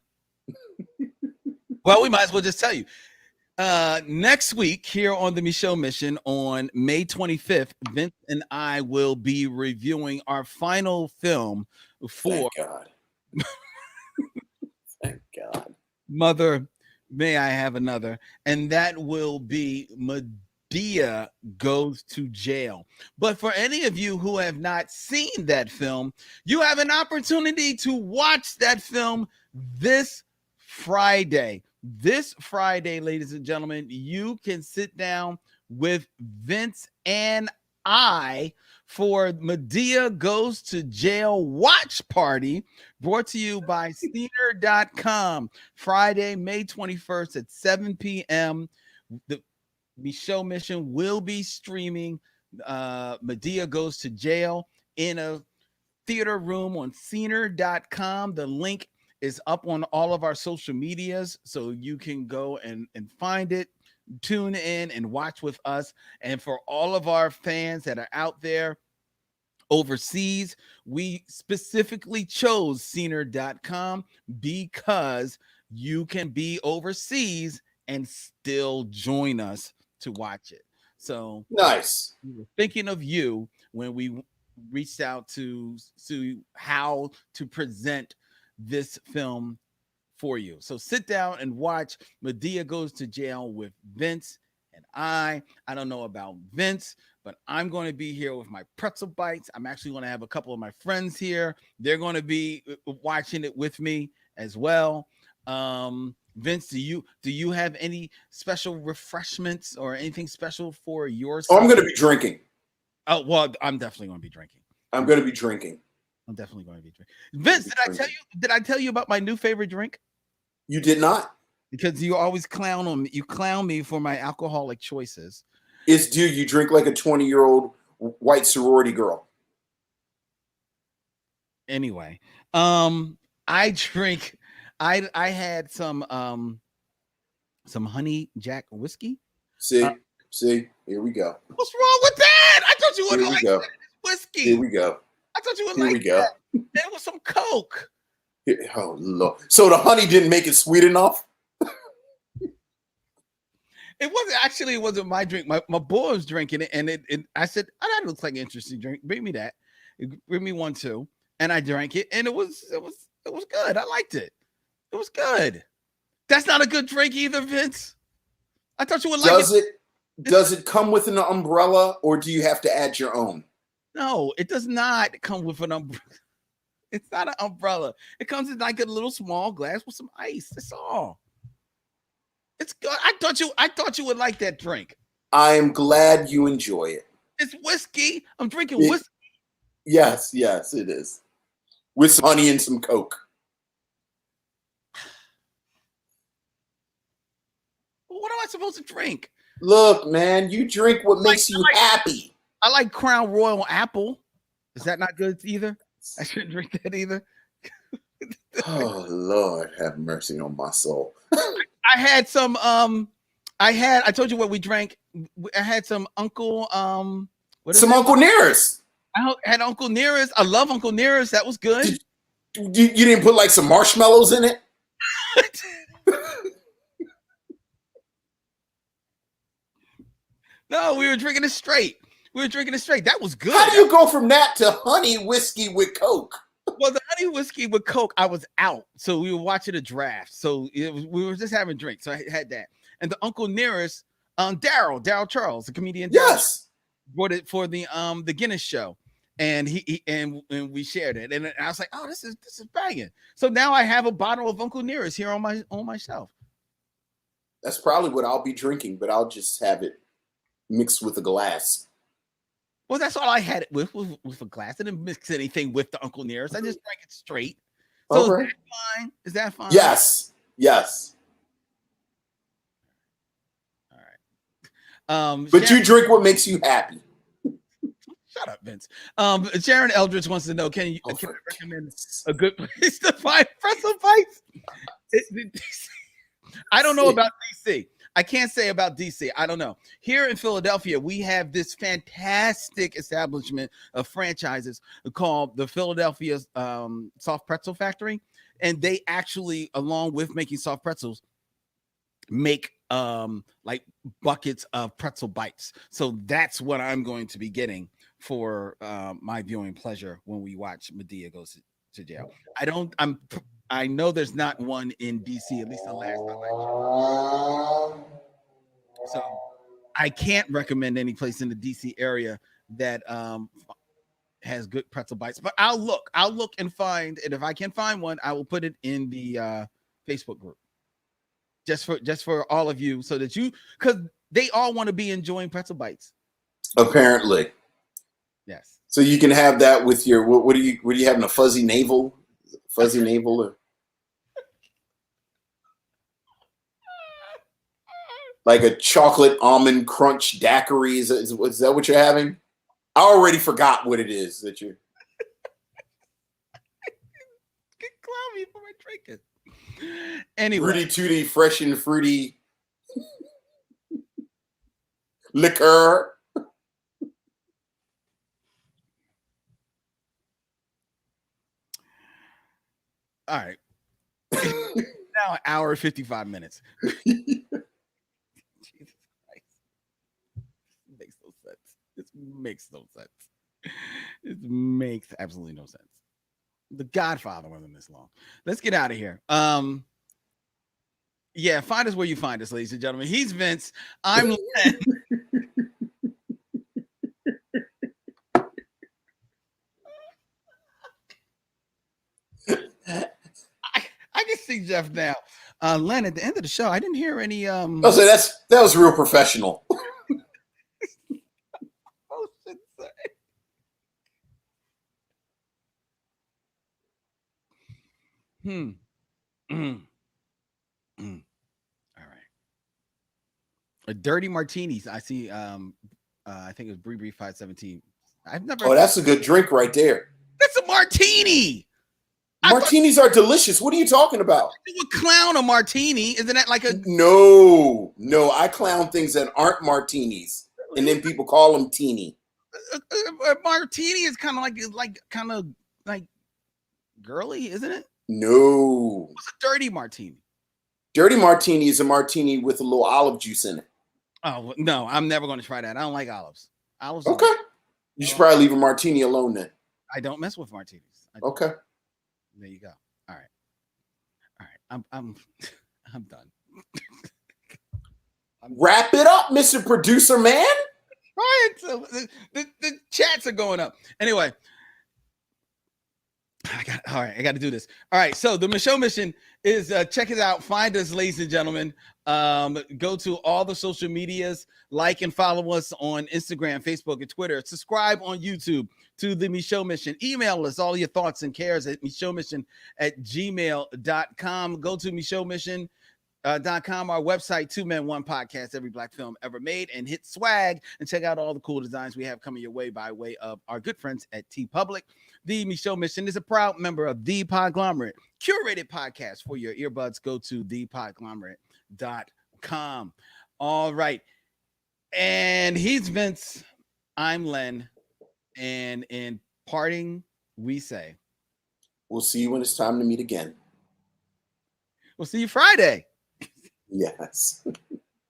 Well, we might as well just tell you. Next week here on the Michelle Mission on May 25th, Vince and I will be reviewing our final film for Thank God. Thank God. Mother, May I Have Another, and that will be Medea Goes to Jail. But for any of you who have not seen that film, you have an opportunity to watch that film this Friday. This Friday, ladies and gentlemen, you can sit down with Vince and I for Medea Goes to Jail Watch Party, brought to you by Scener.com, Friday, May 21st at 7 p.m. The show mission will be streaming Medea Goes to Jail in a theater room on Scener.com. The link is up on all of our social medias, so you can go and find it, tune in and watch with us. And for all of our fans that are out there overseas, we specifically chose Scener.com because you can be overseas and still join us to watch it. So nice. We were thinking of you when we reached out to how to present this film for you. So sit down and watch Medea Goes to Jail with Vince and I don't know about Vince, but I'm going to be here with my pretzel bites. I'm actually going to have a couple of my friends here. They're going to be watching it with me as well. Vince, do you have any special refreshments or anything special for yourself? Oh, I'm going to be drinking. Oh, well, I'm definitely going to be drinking. I'm going to be drinking. I'm definitely going to be drinking. Vince, did I tell you about my new favorite drink? You did not? Because you always clown on me. You clown me for my alcoholic choices. Dude, you drink like a 20-year-old white sorority girl. Anyway, I drink. I had some honey jack whiskey. See, here we go. What's wrong with that? I thought you would like that whiskey. Here we go. I thought you would like that. There was some Coke. Oh Lord! So the honey didn't make it sweet enough. It wasn't my drink. My boy was drinking it, and I said, "Oh, that looks like an interesting drink. Bring me that. Bring me one too." And I drank it, and it was good. I liked it. It was good. That's not a good drink either, Vince. I thought you would like it. Does it come with an umbrella, or do you have to add your own? No, it does not come with an umbrella. It's not an umbrella. It comes in like a little small glass with some ice. That's all. It's good. I thought you would like that drink. I am glad you enjoy it. It's whiskey. I'm drinking whiskey. Yes, it is. With some honey and some Coke. What am I supposed to drink? Look, man, you drink what makes you happy. I like Crown Royal Apple. Is that not good either? I shouldn't drink that either. Oh Lord, have mercy on my soul. I had some. I told you what we drank. I had some Uncle. Uncle Nearest. I had Uncle Nearest. I love Uncle Nearest. That was good. You didn't put like some marshmallows in it? No, we were drinking it straight. That was good. How do you go from that to honey whiskey with Coke? Well, the honey whiskey with Coke, I was out. So we were watching a draft. So we were just having drinks. So I had that. And the Uncle Nearest, Daryl Charles, the comedian. Yes. Brought it for the Guinness show. And and we shared it. And I was like, oh, this is banging. So now I have a bottle of Uncle Nearest here on my shelf. That's probably what I'll be drinking, but I'll just have it mixed with a glass. Well, that's all I had it with a glass. I didn't mix anything with the Uncle Nearest. I just drank it straight. So okay. Is that fine? Yes. All right. But you drink what makes you happy. Shut up, Vince. Sharon Eldridge wants to know, can I recommend a good place to find pretzel bites? I don't know about DC. I can't say about DC. I don't know. Here in Philadelphia, we have this fantastic establishment of franchises called the Philadelphia Soft Pretzel Factory. And they actually, along with making soft pretzels, make like buckets of pretzel bites. So that's what I'm going to be getting for my viewing pleasure when we watch Medea Goes to Jail. I know there's not one in DC, at least the last time I checked. So I can't recommend any place in the DC area that has good pretzel bites, but I'll look and find, and if I can find one, I will put it in the Facebook group just for all of you, so that because they all want to be enjoying pretzel bites. Apparently. Yes. So you can have that with your what are you having, a fuzzy navel? Fuzzy navel or like a chocolate almond crunch daiquiri? Is that what you're having? I already forgot what it is that you're. Get cloudy for my drinking. Anyway, Fruity Tooty, fresh and fruity liquor. All right. Now, an hour 55 minutes. Jesus Christ. Makes no sense. This makes no sense. It makes absolutely no sense. The Godfather wasn't this long. Let's get out of here. Yeah, find us where you find us, ladies and gentlemen. He's Vince. I'm Len. I can see Jeff now. Len, at the end of the show, I didn't hear any Oh, so that was real professional. Oh, shit, sorry. All right. A dirty martinis. I see. I think it was Bree 517. I've never. Oh, that's a good drink right there. That's a martini. Martinis are delicious. What are you talking about? You would clown a martini. Isn't that like a? No. I clown things that aren't martinis, and then people call them teeny. A martini is kind of like girly, isn't it? No. What's a dirty martini? Dirty martini is a martini with a little olive juice in it. Oh no, I'm never going to try that. I don't like olives. Olives. Okay. You should probably leave a martini alone then. I don't mess with martinis. Okay. There you go. All right. I'm done. Wrap it up, Mr. Producer Man. Right. So the chats are going up. Anyway. I got to do this. All right. So the Michelle mission is check it out. Find us, ladies and gentlemen. Go to all the social medias, like and follow us on Instagram, Facebook, and Twitter. Subscribe on YouTube to the Michelle Mission. Email us all your thoughts and cares at michellemission@gmail.com. Go to michellemission.com, our website, 2 Men 1 Podcast, every black film ever made, and hit swag and check out all the cool designs we have coming your way by way of our good friends at T Public. The Michelle Mission is a proud member of The Podglomerate, curated podcast for your earbuds. Go to thepodglomerate.com. All right. And he's Vince. I'm Len. And in parting, we say, we'll see you when it's time to meet again. we'll see you Friday. Yes.